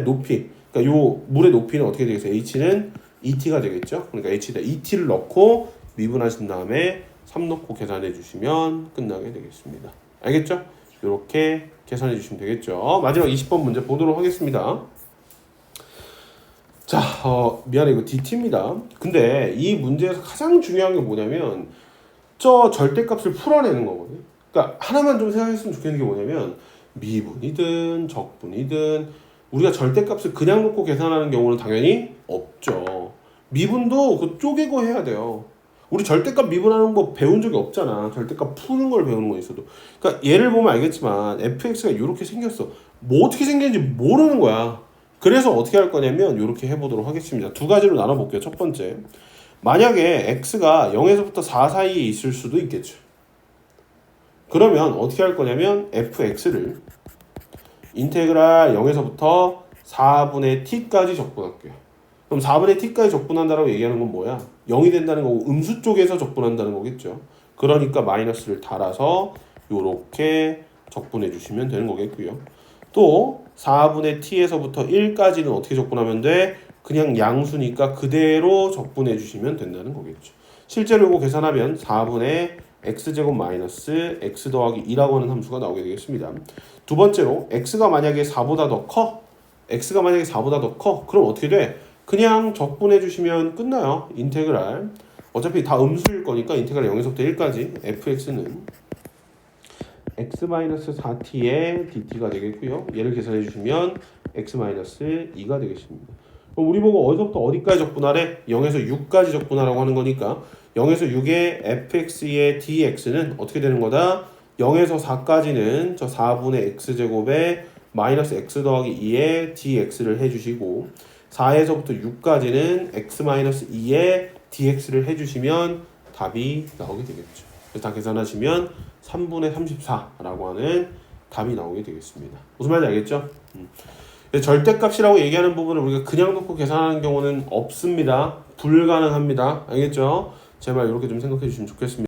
높이, 그러니까 요 물의 높이는 어떻게 되겠어? h는 et가 되겠죠? 그러니까 h에다 et를 넣고 미분하신 다음에 3 넣고 계산해 주시면 끝나게 되겠습니다. 알겠죠? 이렇게 계산해 주시면 되겠죠. 마지막 20번 문제 보도록 하겠습니다. 자, 미안해, 이거 DT입니다. 근데 이 문제에서 가장 중요한 게 뭐냐면 저 절대값을 풀어내는 거거든요. 그러니까 하나만 좀 생각했으면 좋겠는 게 뭐냐면 미분이든 적분이든 우리가 절대값을 그냥 놓고 계산하는 경우는 당연히 없죠. 미분도 그 쪼개고 해야 돼요. 우리 절대값 미분하는 거 배운 적이 없잖아. 절대값 푸는 걸 배우는 거 있어도. 그러니까 얘를 보면 알겠지만 fx가 이렇게 생겼어. 뭐 어떻게 생겼는지 모르는 거야. 그래서 어떻게 할 거냐면 이렇게 해보도록 하겠습니다. 두 가지로 나눠볼게요. 첫 번째, 만약에 x가 0에서부터 4 사이에 있을 수도 있겠죠. 그러면 어떻게 할 거냐면 fx를 인테그랄 0에서부터 4분의 t까지 적분할게요. 그럼 4분의 t까지 적분한다라고 얘기하는 건 뭐야? 0이 된다는 거고 음수 쪽에서 적분한다는 거겠죠. 그러니까 마이너스를 달아서 이렇게 적분해 주시면 되는 거겠고요. 또 4분의 t에서부터 1까지는 어떻게 적분하면 돼? 그냥 양수니까 그대로 적분해 주시면 된다는 거겠죠. 실제로 이거 계산하면 4분의 x제곱 마이너스 x 더하기 2라고 하는 함수가 나오게 되겠습니다. 두 번째로 x가 만약에 4보다 더 커? x가 만약에 4보다 더 커? 그럼 어떻게 돼? 그냥 적분해 주시면 끝나요. 인테그랄. 어차피 다 음수일 거니까 인테그랄 0에서부터 1까지 fx는 x-4t의 dt가 되겠고요. 얘를 계산해 주시면 x-2가 되겠습니다. 그럼 우리 보고 어디서부터 어디까지 적분하래? 0에서 6까지 적분하라고 하는 거니까 0에서 6의 fx의 dx는 어떻게 되는 거다? 0에서 4까지는 저 4분의 x제곱의 마이너스 x 더하기 2에 dx를 해주시고 4에서부터 6까지는 x 마이너스 2에 dx를 해주시면 답이 나오게 되겠죠. 그래서 다 계산하시면 3분의 34라고 하는 답이 나오게 되겠습니다. 무슨 말인지 알겠죠? 절대값이라고 얘기하는 부분을 우리가 그냥 놓고 계산하는 경우는 없습니다. 불가능합니다. 알겠죠? 제발 이렇게 좀 생각해 주시면 좋겠습니다.